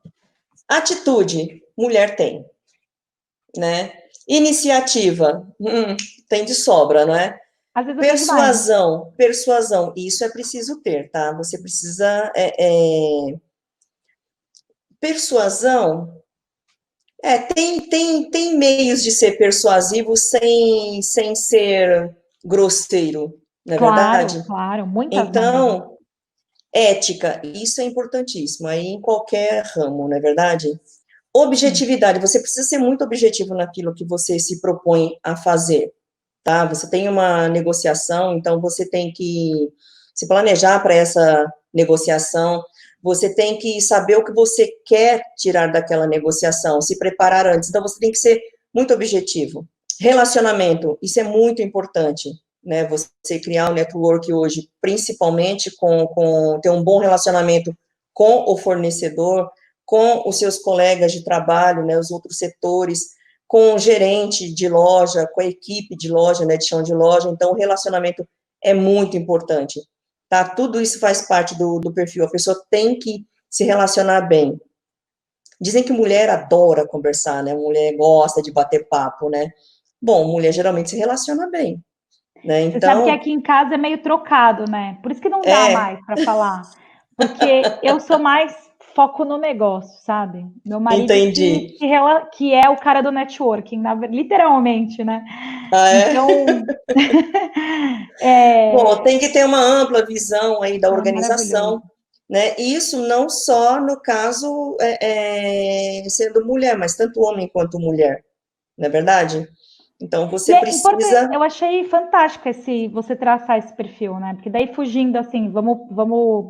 atitude, mulher tem, né? Iniciativa, tem de sobra, não é? Às vezes até demais. Persuasão, isso é preciso ter, tá? Você precisa, persuasão, tem meios de ser persuasivo sem ser grosseiro, não é Claro, verdade? claro, muitas maneiras. Então, ética, isso é importantíssimo, aí em qualquer ramo, não é verdade? Sim. Objetividade, você precisa ser muito objetivo naquilo que você se propõe a fazer, tá? Você tem uma negociação, então você tem que se planejar para essa negociação, você tem que saber o que você quer tirar daquela negociação, se preparar antes, então você tem que ser muito objetivo. Relacionamento, isso é muito importante, né? Você criar um network hoje, principalmente com ter um bom relacionamento com o fornecedor, com os seus colegas de trabalho, né, os outros setores, com o gerente de loja, com a equipe de loja, né, de chão de loja, então o relacionamento é muito importante, tá? Tudo isso faz parte do perfil, a pessoa tem que se relacionar bem. Dizem que mulher adora conversar, né, mulher gosta de bater papo, né? Bom, mulher geralmente se relaciona bem, né, Você sabe que então, aqui em casa é meio trocado, né? Por isso que não dá é, mais para falar. Porque eu sou mais foco no negócio, sabe? Meu marido entendi. que é o cara do networking, literalmente, né? Ah, é? Então, Bom, é, tem que ter uma ampla visão aí da maravilhoso. organização, né? E isso não só no caso sendo mulher, mas tanto homem quanto mulher, não é verdade? Então E você é importante, precisa, eu achei fantástico você traçar esse perfil, né? Porque daí fugindo assim,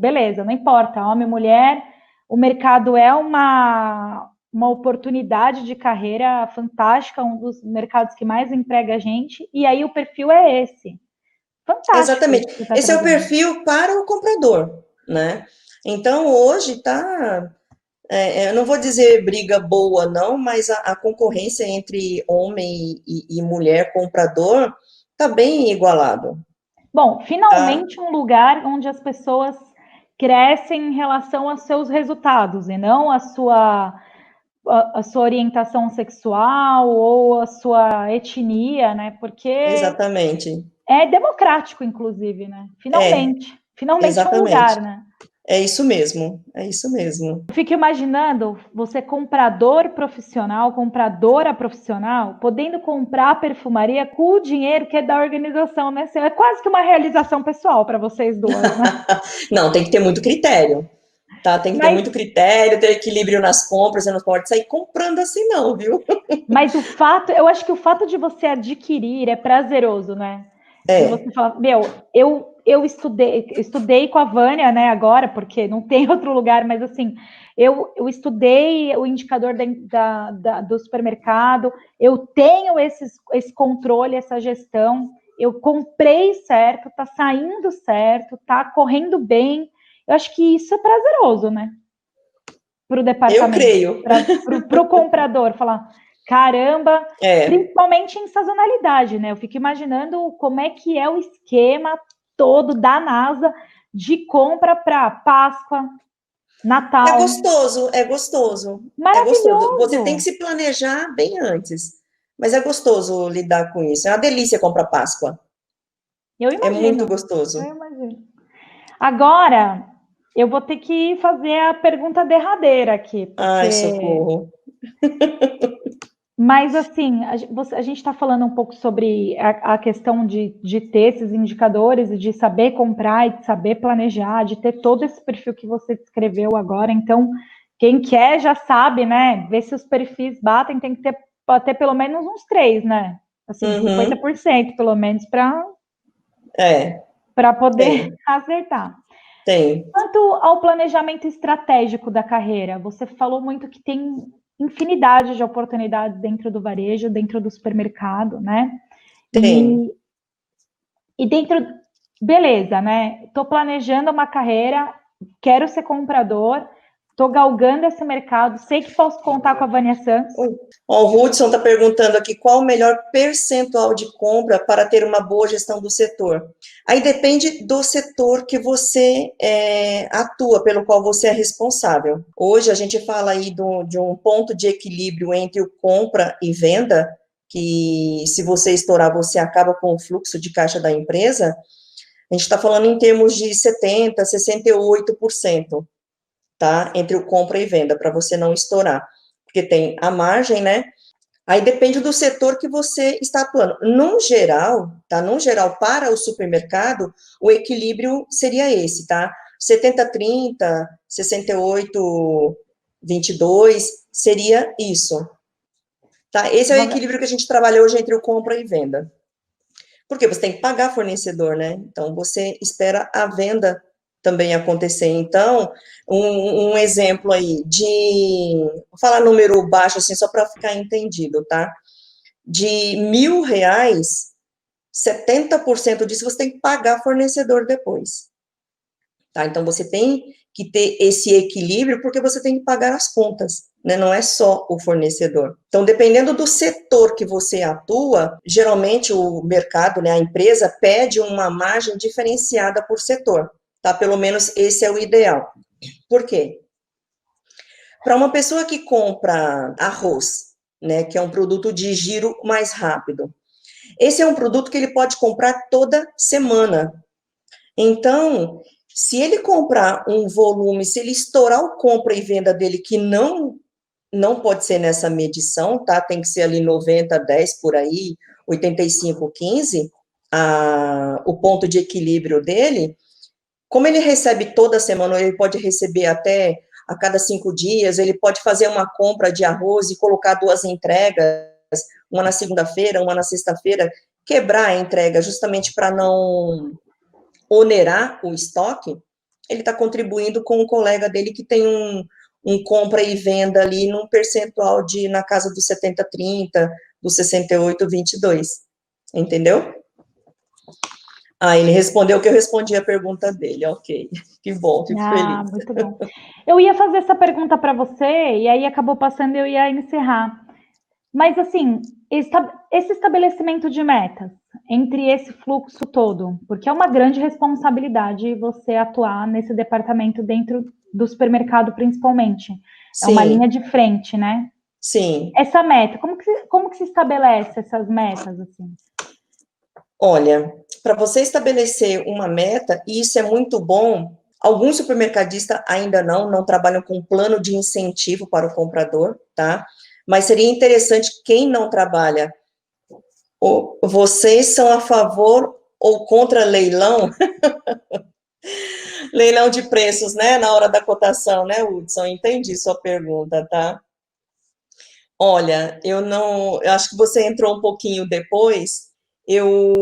beleza, não importa, homem, mulher, o mercado é uma oportunidade de carreira fantástica, um dos mercados que mais emprega a gente, e aí o perfil é esse. Fantástico isso exatamente, que você está esse é o trazendo. perfil para o comprador, né? Então hoje tá, eu não vou dizer briga boa não, mas a concorrência entre homem e mulher comprador tá bem igualado, Bom, tá? finalmente um lugar onde as pessoas crescem em relação aos seus resultados e não a sua orientação sexual ou a sua etnia, né? Porque Exatamente. é democrático, inclusive, né? É, Finalmente um exatamente. lugar, né? É isso mesmo, é isso mesmo. Eu fico imaginando você comprador profissional, compradora profissional, podendo comprar a perfumaria com o dinheiro que é da organização, né? É quase que uma realização pessoal para vocês duas, né? Não, tem que ter muito critério, tá? Tem que ter Mas muito critério, ter equilíbrio nas compras, você não pode sair comprando assim não, viu? Mas eu acho que o fato de você adquirir é prazeroso, né? De você É, falar, meu, eu estudei com a Vânia, né, agora, porque não tem outro lugar, mas assim, eu estudei o indicador do supermercado, eu tenho esse controle, essa gestão, eu comprei certo, tá saindo certo, tá correndo bem. Eu acho que isso é prazeroso, né? para o departamento. Eu creio. Para o comprador, falar, caramba, principalmente em sazonalidade, né? Eu fico imaginando como é que é o esquema todo da NASA de compra para Páscoa, Natal. É gostoso. Maravilhoso. Você tem que se planejar bem antes. Mas é gostoso lidar com isso. É uma delícia comprar Páscoa. Eu imagino. É muito gostoso. Eu imagino. Agora, eu vou ter que fazer a pergunta derradeira aqui. Porque... Ai, socorro. Mas, assim, a gente está falando um pouco sobre a questão de ter esses indicadores, de saber comprar e de saber planejar, de ter todo esse perfil que você descreveu agora. Então, quem quer já sabe, né? Ver se os perfis batem, tem que ter pelo menos uns 3, né? Assim, 50% pelo menos para poder acertar. Tem. Quanto ao planejamento estratégico da carreira, você falou muito que tem infinidade de oportunidades dentro do varejo, dentro do supermercado, né? Tem. E dentro, beleza, né? Estou planejando uma carreira, quero ser comprador, estou galgando esse mercado, sei que posso contar com a Vânia Santos. O Hudson está perguntando aqui qual o melhor percentual de compra para ter uma boa gestão do setor. Aí depende do setor que você atua, pelo qual você é responsável. Hoje a gente fala aí de um ponto de equilíbrio entre o compra e venda, que se você estourar, você acaba com o fluxo de caixa da empresa. A gente está falando em termos de 70%, 68%, tá? Entre o compra e venda, para você não estourar. Porque tem a margem, né? Aí depende do setor que você está atuando. No geral, tá? No geral, para o supermercado, o equilíbrio seria esse, tá? 70-30, 68-22, seria isso. Tá? Esse é o equilíbrio que a gente trabalha hoje entre o compra e venda. Porque você tem que pagar fornecedor, né? Então, você espera a venda também acontecer. Então, um exemplo aí vou falar número baixo, assim, só para ficar entendido, tá? De R$1.000, 70% disso você tem que pagar fornecedor depois. Tá? Então, você tem que ter esse equilíbrio, porque você tem que pagar as contas, né? Não é só o fornecedor. Então, dependendo do setor que você atua, geralmente o mercado, né, a empresa pede uma margem diferenciada por setor, tá? Pelo menos esse é o ideal. Por quê? Para uma pessoa que compra arroz, né, que é um produto de giro mais rápido, esse é um produto que ele pode comprar toda semana. Então, se ele comprar um volume, se ele estourar o compra e venda dele, que não pode ser nessa medição, tá? Tem que ser ali 90-10 por aí, 85-15, o ponto de equilíbrio dele. Como ele recebe toda semana, ele pode receber até a cada 5 dias, ele pode fazer uma compra de arroz e colocar 2 entregas, uma na segunda-feira, uma na sexta-feira, quebrar a entrega justamente para não onerar o estoque. Ele está contribuindo com um colega dele que tem um compra e venda ali num percentual na casa dos 70-30, dos 68-22, entendeu? Ele respondeu que eu respondi a pergunta dele, ok, que bom, fico feliz. Muito bom. Eu ia fazer essa pergunta para você, e aí acabou passando e eu ia encerrar. Mas, assim, esse estabelecimento de metas entre esse fluxo todo, porque é uma grande responsabilidade você atuar nesse departamento dentro do supermercado, principalmente. É uma linha de frente, né? Sim. Essa meta, como que se estabelece essas metas, assim? Olha, para você estabelecer uma meta, e isso é muito bom, alguns supermercadistas ainda não trabalham com plano de incentivo para o comprador, tá? Mas seria interessante, quem não trabalha, vocês são a favor ou contra leilão? Leilão de preços, né, na hora da cotação, né, Hudson? Entendi sua pergunta, tá? Olha, eu acho que você entrou um pouquinho depois. Eu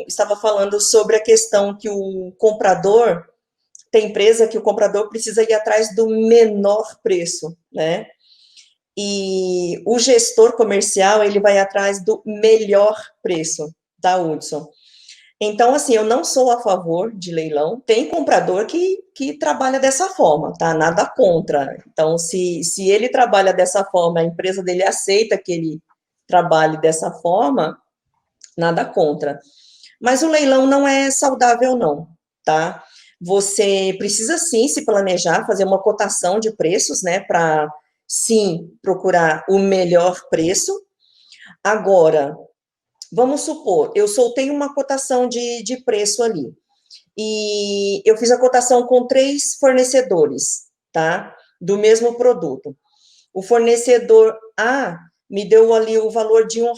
estava falando sobre a questão que o comprador, tem empresa que o comprador precisa ir atrás do menor preço, né? E o gestor comercial, ele vai atrás do melhor preço, tá, Hudson? Então, assim, eu não sou a favor de leilão. Tem comprador que trabalha dessa forma, tá? Nada contra. Então, se ele trabalha dessa forma, a empresa dele aceita que ele trabalhe dessa forma, nada contra. Mas o leilão não é saudável, não, tá? Você precisa, sim, se planejar, fazer uma cotação de preços, né, para, sim, procurar o melhor preço. Agora, vamos supor, eu soltei uma cotação de preço ali, e eu fiz a cotação com 3 fornecedores, tá? Do mesmo produto. O fornecedor A me deu ali o valor de R$ 1.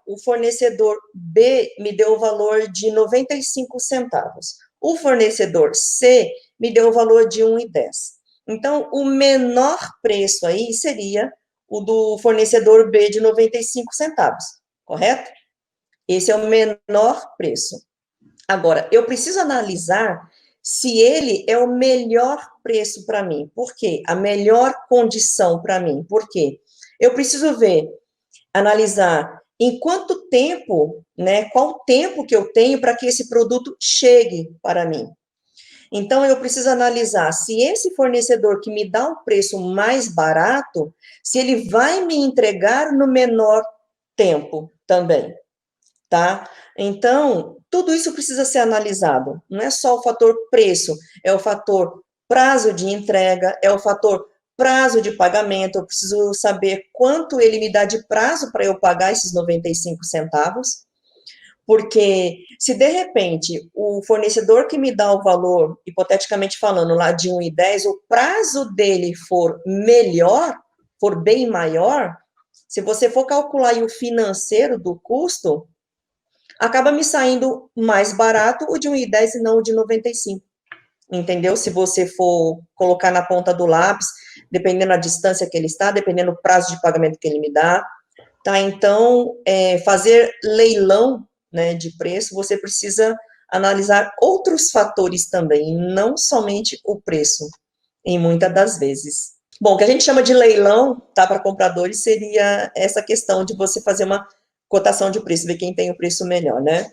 O fornecedor B me deu o valor de 95 centavos. O fornecedor C me deu o valor de 1,10. Então, o menor preço aí seria o do fornecedor B de 95 centavos, correto? Esse é o menor preço. Agora, eu preciso analisar se ele é o melhor preço para mim. Por quê? A melhor condição para mim. Por quê? Eu preciso ver, analisar em quanto tempo, né? Qual o tempo que eu tenho para que esse produto chegue para mim. Então, eu preciso analisar se esse fornecedor que me dá o preço mais barato, se ele vai me entregar no menor tempo também, tá? Então, tudo isso precisa ser analisado. Não é só o fator preço, é o fator prazo de entrega, é o fator prazo de pagamento. Eu preciso saber quanto ele me dá de prazo para eu pagar esses 95 centavos. Porque se de repente o fornecedor que me dá o valor, hipoteticamente falando, lá de 1,10, o prazo dele for melhor, for bem maior, se você for calcular aí o financeiro do custo, acaba me saindo mais barato o de 1,10 e não o de 95. Entendeu? Se você for colocar na ponta do lápis, dependendo da distância que ele está, dependendo do prazo de pagamento que ele me dá, tá? Então, fazer leilão, né, de preço, você precisa analisar outros fatores também, não somente o preço, em muitas das vezes. Bom, o que a gente chama de leilão, tá, para compradores, seria essa questão de você fazer uma cotação de preço, ver quem tem o preço melhor, né?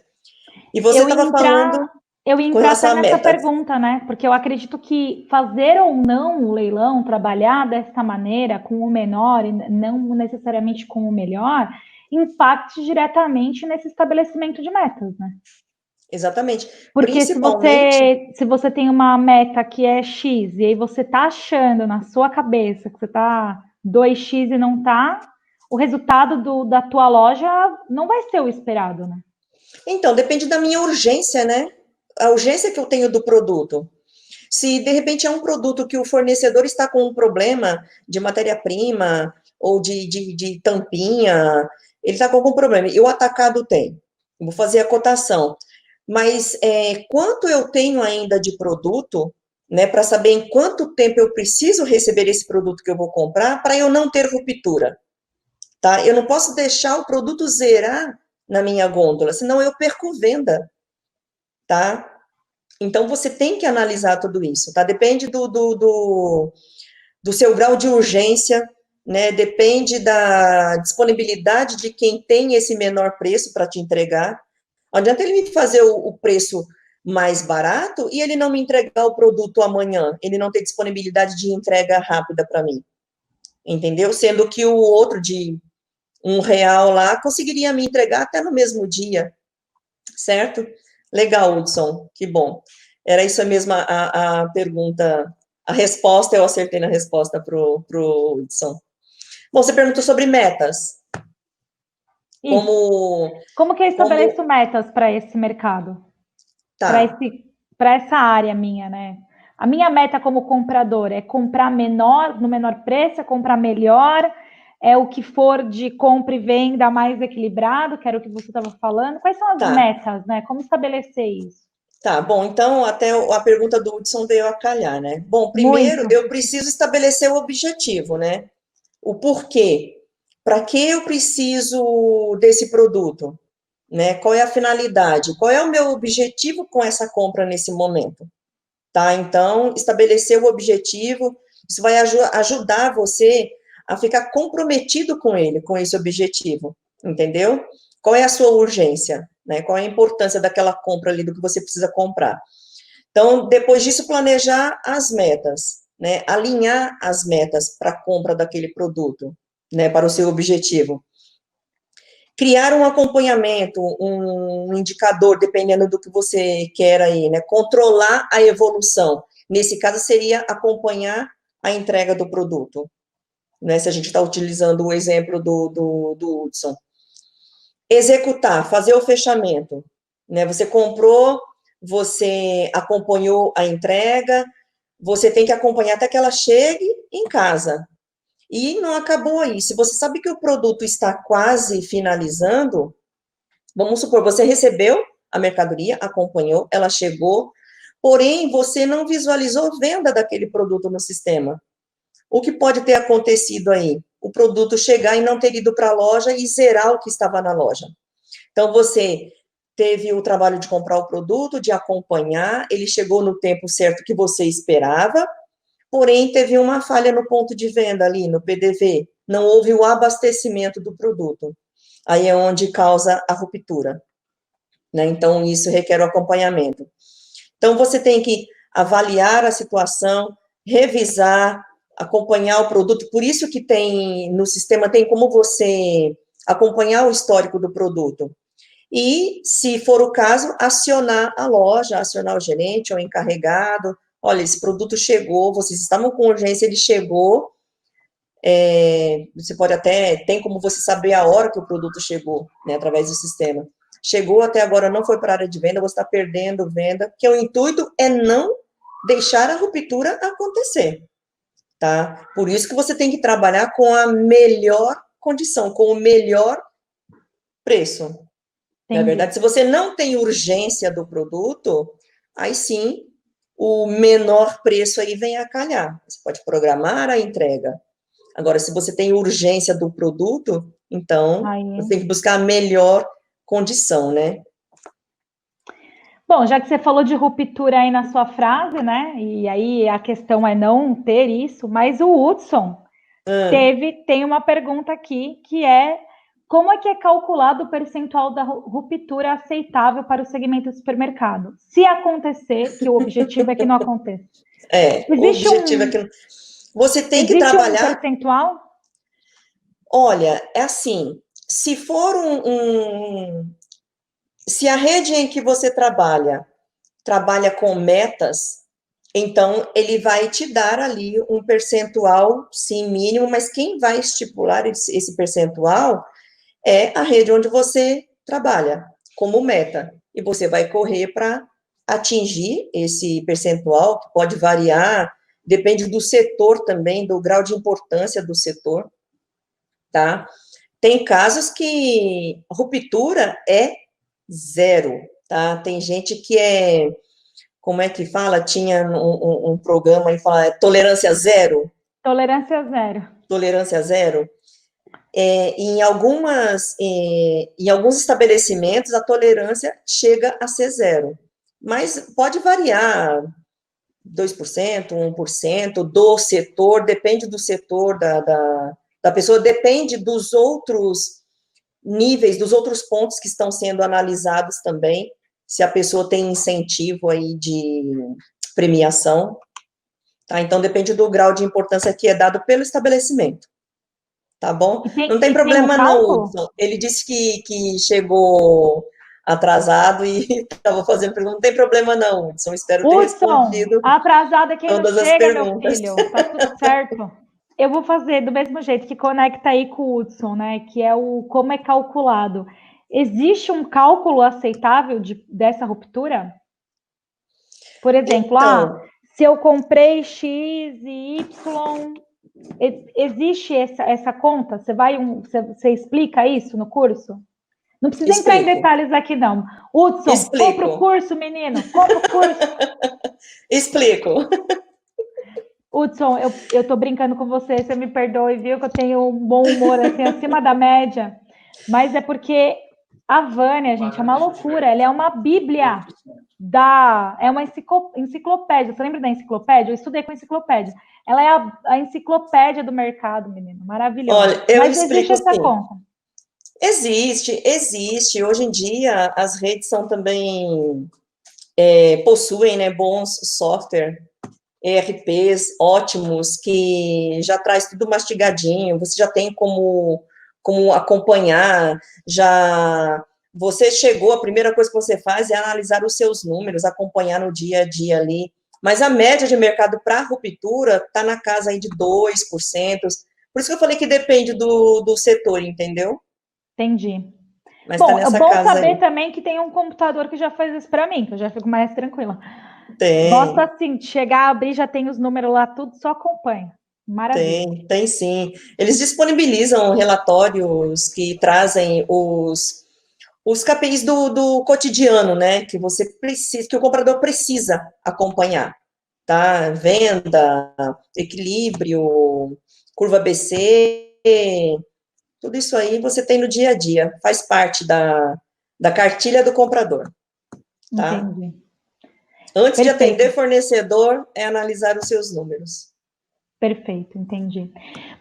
E você Eu ia estava falando eu ia com entrar relação até a nessa metas. pergunta, né? Porque eu acredito que fazer ou não o leilão, trabalhar dessa maneira, com o menor e não necessariamente com o melhor, impacte diretamente nesse estabelecimento de metas, né? Exatamente. Porque Principalmente, se você tem uma meta que é X, e aí você tá achando na sua cabeça que você tá 2x e não tá, o resultado da tua loja não vai ser o esperado, né? então, depende da minha urgência, né? A urgência que eu tenho do produto. Se de repente é um produto que o fornecedor está com um problema de matéria-prima ou de tampinha, ele está com algum problema, e o atacado tem. Eu vou fazer a cotação. Mas quanto eu tenho ainda de produto, né, para saber em quanto tempo eu preciso receber esse produto que eu vou comprar, para eu não ter ruptura, tá? Eu não posso deixar o produto zerar na minha gôndola, senão eu perco venda, tá? Então, você tem que analisar tudo isso, tá? Depende do seu grau de urgência, né? Depende da disponibilidade de quem tem esse menor preço para te entregar. Não adianta ele me fazer o preço mais barato e ele não me entregar o produto amanhã, ele não ter disponibilidade de entrega rápida para mim, entendeu? Sendo que o outro de R$ 1 lá conseguiria me entregar até no mesmo dia, certo? Legal, Hudson, que bom. Era isso mesmo a pergunta, a resposta, eu acertei na resposta pro Hudson. Bom, você perguntou sobre metas. Isso. Como que eu Como, estabeleço metas para esse mercado? tá, Para essa área minha, né? A minha meta como comprador é comprar menor, no menor preço, é comprar melhor, é o que for de compra e venda mais equilibrado, que era o que você estava falando. Quais são as tá, metas, né? Como estabelecer isso? tá. Bom, então, até a pergunta do Hudson veio a calhar, né? Bom, primeiro, Muito. eu preciso estabelecer o objetivo, né? O porquê. Para que eu preciso desse produto? Né? Qual é a finalidade? Qual é o meu objetivo com essa compra nesse momento? Tá? Então, estabelecer o objetivo, isso vai ajudar você a ficar comprometido com ele, com esse objetivo, entendeu? Qual é a sua urgência? né? Qual é a importância daquela compra ali, do que você precisa comprar. Então, depois disso, planejar as metas, né? Alinhar as metas para a compra daquele produto, né? Para o seu objetivo. Criar um acompanhamento, um indicador, dependendo do que você quer aí, né? Controlar a evolução. Nesse caso, seria acompanhar a entrega do produto, né? Se a gente está utilizando o exemplo do Hudson. Executar, fazer o fechamento, né? Você comprou, você acompanhou a entrega, você tem que acompanhar até que ela chegue em casa. E não acabou aí. Se você sabe que o produto está quase finalizando, vamos supor, você recebeu a mercadoria, acompanhou, ela chegou, porém, você não visualizou venda daquele produto no sistema. O que pode ter acontecido aí? O produto chegar e não ter ido para a loja e zerar o que estava na loja. Então, você teve o trabalho de comprar o produto, de acompanhar, ele chegou no tempo certo que você esperava, porém, teve uma falha no ponto de venda ali, no PDV, não houve o abastecimento do produto. Aí é onde causa a ruptura, né? Então, isso requer o acompanhamento. Então, você tem que avaliar a situação, revisar, acompanhar o produto, por isso que tem, no sistema, tem como você acompanhar o histórico do produto. E, se for o caso, acionar a loja, acionar o gerente ou o encarregado. Olha, esse produto chegou, vocês estavam com urgência, ele chegou. Você pode até, tem como você saber a hora que o produto chegou, né, através do sistema. Chegou até agora, não foi para a área de venda, você está perdendo venda, porque o intuito é não deixar a ruptura acontecer, tá? Por isso que você tem que trabalhar com a melhor condição, com o melhor preço. Na verdade, se você não tem urgência do produto, aí sim, o menor preço aí vem a calhar. Você pode programar a entrega. Agora, se você tem urgência do produto, então, você tem que buscar a melhor condição, né? Bom, já que você falou de ruptura aí na sua frase, né? E aí a questão é não ter isso, mas o Hudson tem uma pergunta aqui que é: como é que é calculado o percentual da ruptura aceitável para o segmento do supermercado? Se acontecer, que o objetivo é que não aconteça. O objetivo é que você tem que trabalhar... Existe um percentual? Olha, é assim, se for se a rede em que você trabalha com metas, então ele vai te dar ali um percentual, sim, mínimo, mas quem vai estipular esse percentual é a rede onde você trabalha, como meta. E você vai correr para atingir esse percentual, que pode variar, depende do setor também, do grau de importância do setor, tá? Tem casos que ruptura é zero, tá? Tem gente que como é que fala? Tinha um programa e fala tolerância zero. Tolerância zero. Tolerância zero. Em alguns estabelecimentos, a tolerância chega a ser zero. Mas pode variar 2%, 1% do setor, depende do setor da pessoa, depende dos outros níveis, dos outros pontos que estão sendo analisados também, se a pessoa tem incentivo aí de premiação, tá? Então, depende do grau de importância que é dado pelo estabelecimento, tá bom? Não tem problema não, Hudson. Ele disse que chegou atrasado e estava fazendo pergunta. Não tem problema não, Hudson. Espero ter respondido atrasado é quem todas não as chega, perguntas. meu filho. Tá tudo certo. Eu vou fazer do mesmo jeito, que conecta aí com o Hudson, né? Que é o como é calculado. Existe um cálculo aceitável dessa ruptura? Por exemplo, Então, se eu comprei X e Y, existe essa conta? Você explica isso no curso? Não precisa entrar em detalhes aqui, não. Hudson, compra o curso, menino. Compra o curso. Explico. Hudson, eu tô brincando com você me perdoe, viu? Que eu tenho um bom humor, assim, acima da média. Mas é porque a Vânia, gente, é uma loucura. Ela é uma bíblia é uma enciclopédia. Você lembra da enciclopédia? Eu estudei com enciclopédia. Ela é a enciclopédia do mercado, menino. Maravilhosa. Olha, eu explico existe essa sim. conta. Existe. Hoje em dia, as redes são também, possuem, né, bons software, ERPs ótimos, que já traz tudo mastigadinho, você já tem como acompanhar, você chegou, a primeira coisa que você faz é analisar os seus números, acompanhar no dia a dia ali, mas a média de mercado para ruptura está na casa aí de 2%, por isso que eu falei que depende do setor, entendeu? Entendi. Mas está Bom, é nessa bom casa saber aí. também que tem um computador que já faz isso para mim, que eu já fico mais tranquila. Gosto Tem, assim, de chegar, abrir, já tem os números lá, tudo, só acompanha. Maravilha. tem sim. Eles disponibilizam relatórios que trazem os KPIs do cotidiano, né, que você precisa, que o comprador precisa acompanhar, tá? Venda, equilíbrio, curva ABC, tudo isso aí você tem no dia a dia, faz parte da cartilha do comprador, tá? Entendi. Antes de Perfeito. atender fornecedor, é analisar os seus números. Perfeito, entendi.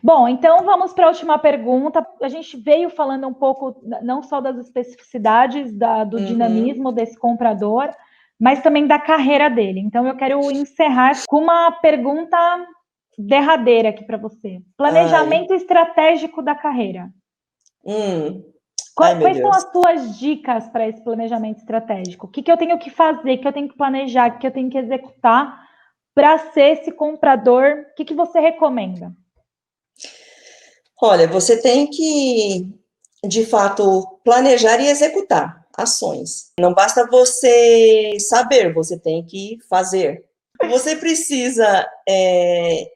Bom, então vamos para a última pergunta. A gente veio falando um pouco não só das especificidades do Uhum. dinamismo desse comprador, mas também da carreira dele. Então eu quero encerrar com uma pergunta derradeira aqui para você. Ai, Planejamento estratégico da carreira. hum. Ai, meu Quais são Deus. as suas dicas para esse planejamento estratégico? O que eu tenho que fazer, que eu tenho que planejar, que eu tenho que executar para ser esse comprador? O que você recomenda? Olha, você tem que, de fato, planejar e executar ações. Não basta você saber, você tem que fazer. Você precisa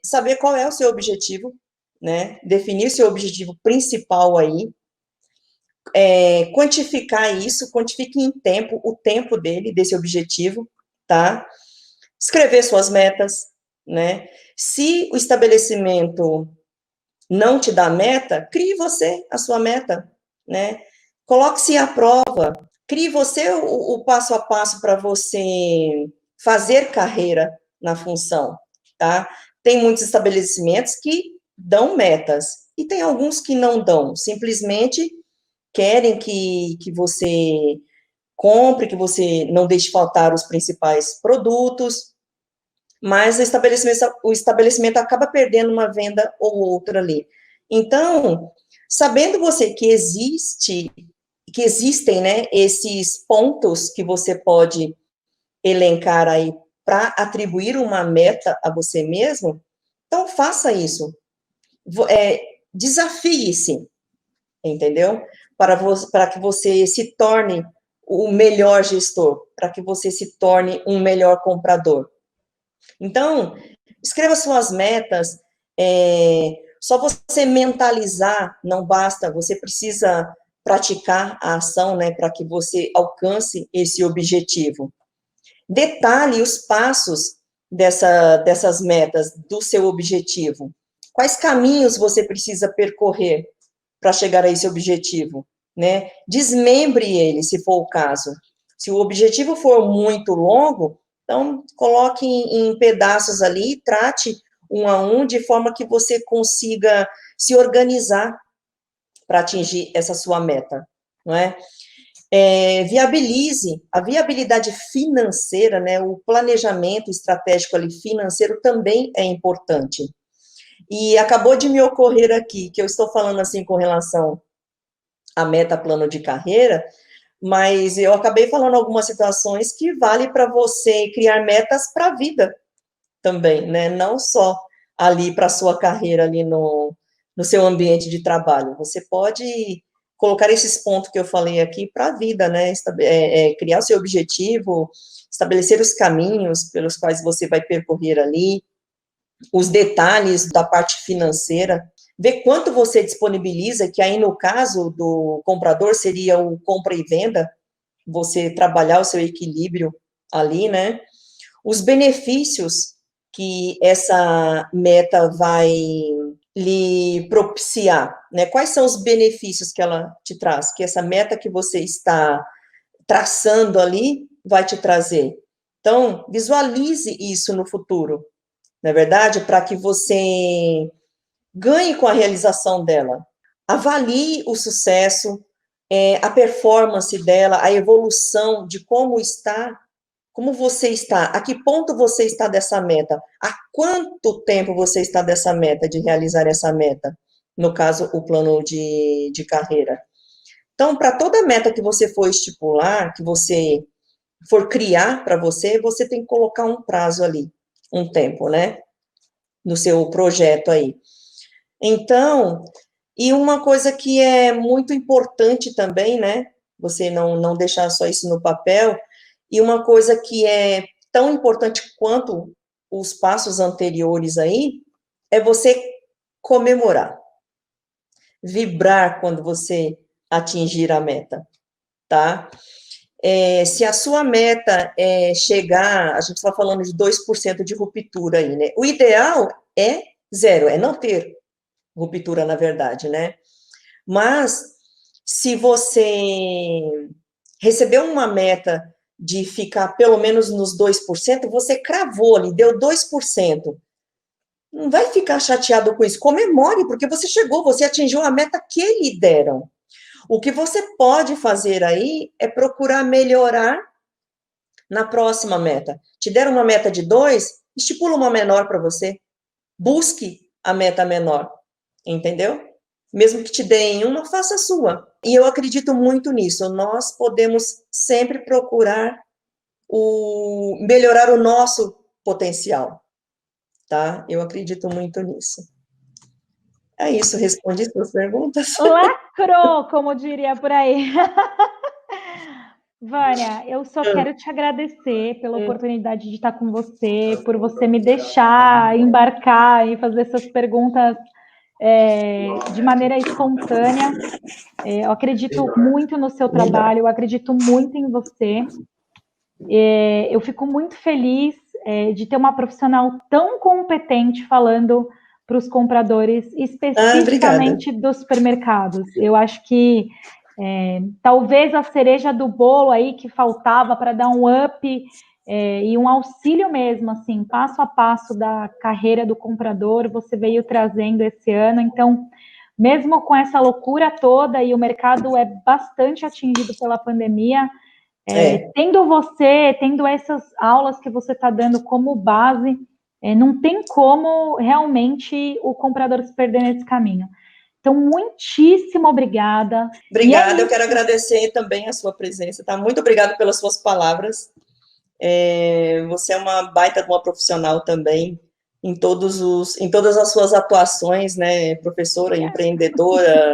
saber qual é o seu objetivo, né? Definir seu objetivo principal aí, quantificar isso, quantifique em tempo, o tempo desse objetivo, tá? Escrever suas metas, né? Se o estabelecimento não te dá meta, crie você a sua meta, né? Coloque-se à prova, crie você o passo a passo para você fazer carreira na função, tá? Tem muitos estabelecimentos que dão metas, e tem alguns que não dão, simplesmente querem que você compre, que você não deixe faltar os principais produtos, mas o estabelecimento acaba perdendo uma venda ou outra ali. Então, sabendo você que existem, né, esses pontos que você pode elencar aí para atribuir uma meta a você mesmo, então faça isso. Desafie-se, entendeu? Para que você se torne o melhor gestor, para que você se torne um melhor comprador. Então, escreva suas metas, só você mentalizar não basta, você precisa praticar a ação, né, para que você alcance esse objetivo. Detalhe os passos dessas metas, do seu objetivo. Quais caminhos você precisa percorrer para chegar a esse objetivo, né? Desmembre ele, se for o caso. Se o objetivo for muito longo, então coloque em pedaços ali, trate um a um, de forma que você consiga se organizar para atingir essa sua meta, não é? Viabilize a viabilidade financeira, né? O planejamento estratégico ali financeiro também é importante. E acabou de me ocorrer aqui, que eu estou falando assim com relação à meta plano de carreira, mas eu acabei falando algumas situações que vale para você criar metas para a vida também, né? Não só ali para a sua carreira ali no seu ambiente de trabalho. Você pode colocar esses pontos que eu falei aqui para a vida, né? Criar o seu objetivo, estabelecer os caminhos pelos quais você vai percorrer ali, os detalhes da parte financeira, ver quanto você disponibiliza, que aí no caso do comprador seria o compra e venda, você trabalhar o seu equilíbrio ali, né? Os benefícios que essa meta vai lhe propiciar, né? Quais são os benefícios que ela te traz, que essa meta que você está traçando ali vai te trazer. Então, visualize isso no futuro, não é verdade? Para que você ganhe com a realização dela. Avalie o sucesso, a performance dela, a evolução de como está, como você está, a que ponto você está dessa meta, há quanto tempo você está dessa meta, de realizar essa meta, no caso, o plano de carreira. Então, para toda meta que você for estipular, que você for criar para você, você tem que colocar um prazo ali, um tempo, né, no seu projeto aí. Então, e uma coisa que é muito importante também, né, você não deixar só isso no papel, e uma coisa que é tão importante quanto os passos anteriores aí, é você comemorar, vibrar quando você atingir a meta, tá? Se a sua meta é chegar, a gente está falando de 2% de ruptura aí, né? O ideal é zero, é não ter ruptura, na verdade, né? Mas, se você recebeu uma meta de ficar pelo menos nos 2%, você cravou ali, deu 2%. Não vai ficar chateado com isso, comemore, porque você chegou, você atingiu a meta que lhe deram. O que você pode fazer aí é procurar melhorar na próxima meta. Te deram uma meta de 2, estipula uma menor para você. Busque a meta menor, entendeu? Mesmo que te deem uma, faça a sua. E eu acredito muito nisso. Nós podemos sempre procurar melhorar o nosso potencial, tá? Eu acredito muito nisso. É isso, respondi suas perguntas. Lacrou, como diria por aí. Vânia, eu só quero te agradecer pela oportunidade de estar com você, por você me deixar embarcar e fazer essas perguntas de maneira espontânea. Eu acredito muito no seu trabalho, eu acredito muito em você. Eu fico muito feliz de ter uma profissional tão competente falando para os compradores, especificamente dos supermercados. Eu acho que talvez a cereja do bolo aí que faltava para dar um up e um auxílio mesmo, assim, passo a passo da carreira do comprador, você veio trazendo esse ano. Então, mesmo com essa loucura toda e o mercado é bastante atingido pela pandemia, tendo essas aulas que você está dando como base, não tem como realmente o comprador se perder nesse caminho. Então, muitíssimo obrigada. Obrigada, eu quero agradecer também a sua presença, tá? Muito obrigada pelas suas palavras. Você é uma baita de uma profissional também, em todas as suas atuações, né? Professora, empreendedora,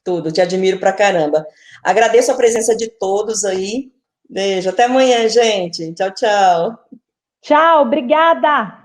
tudo. Te admiro pra caramba. Agradeço a presença de todos aí. Beijo, até amanhã, gente. Tchau, tchau. Tchau, obrigada.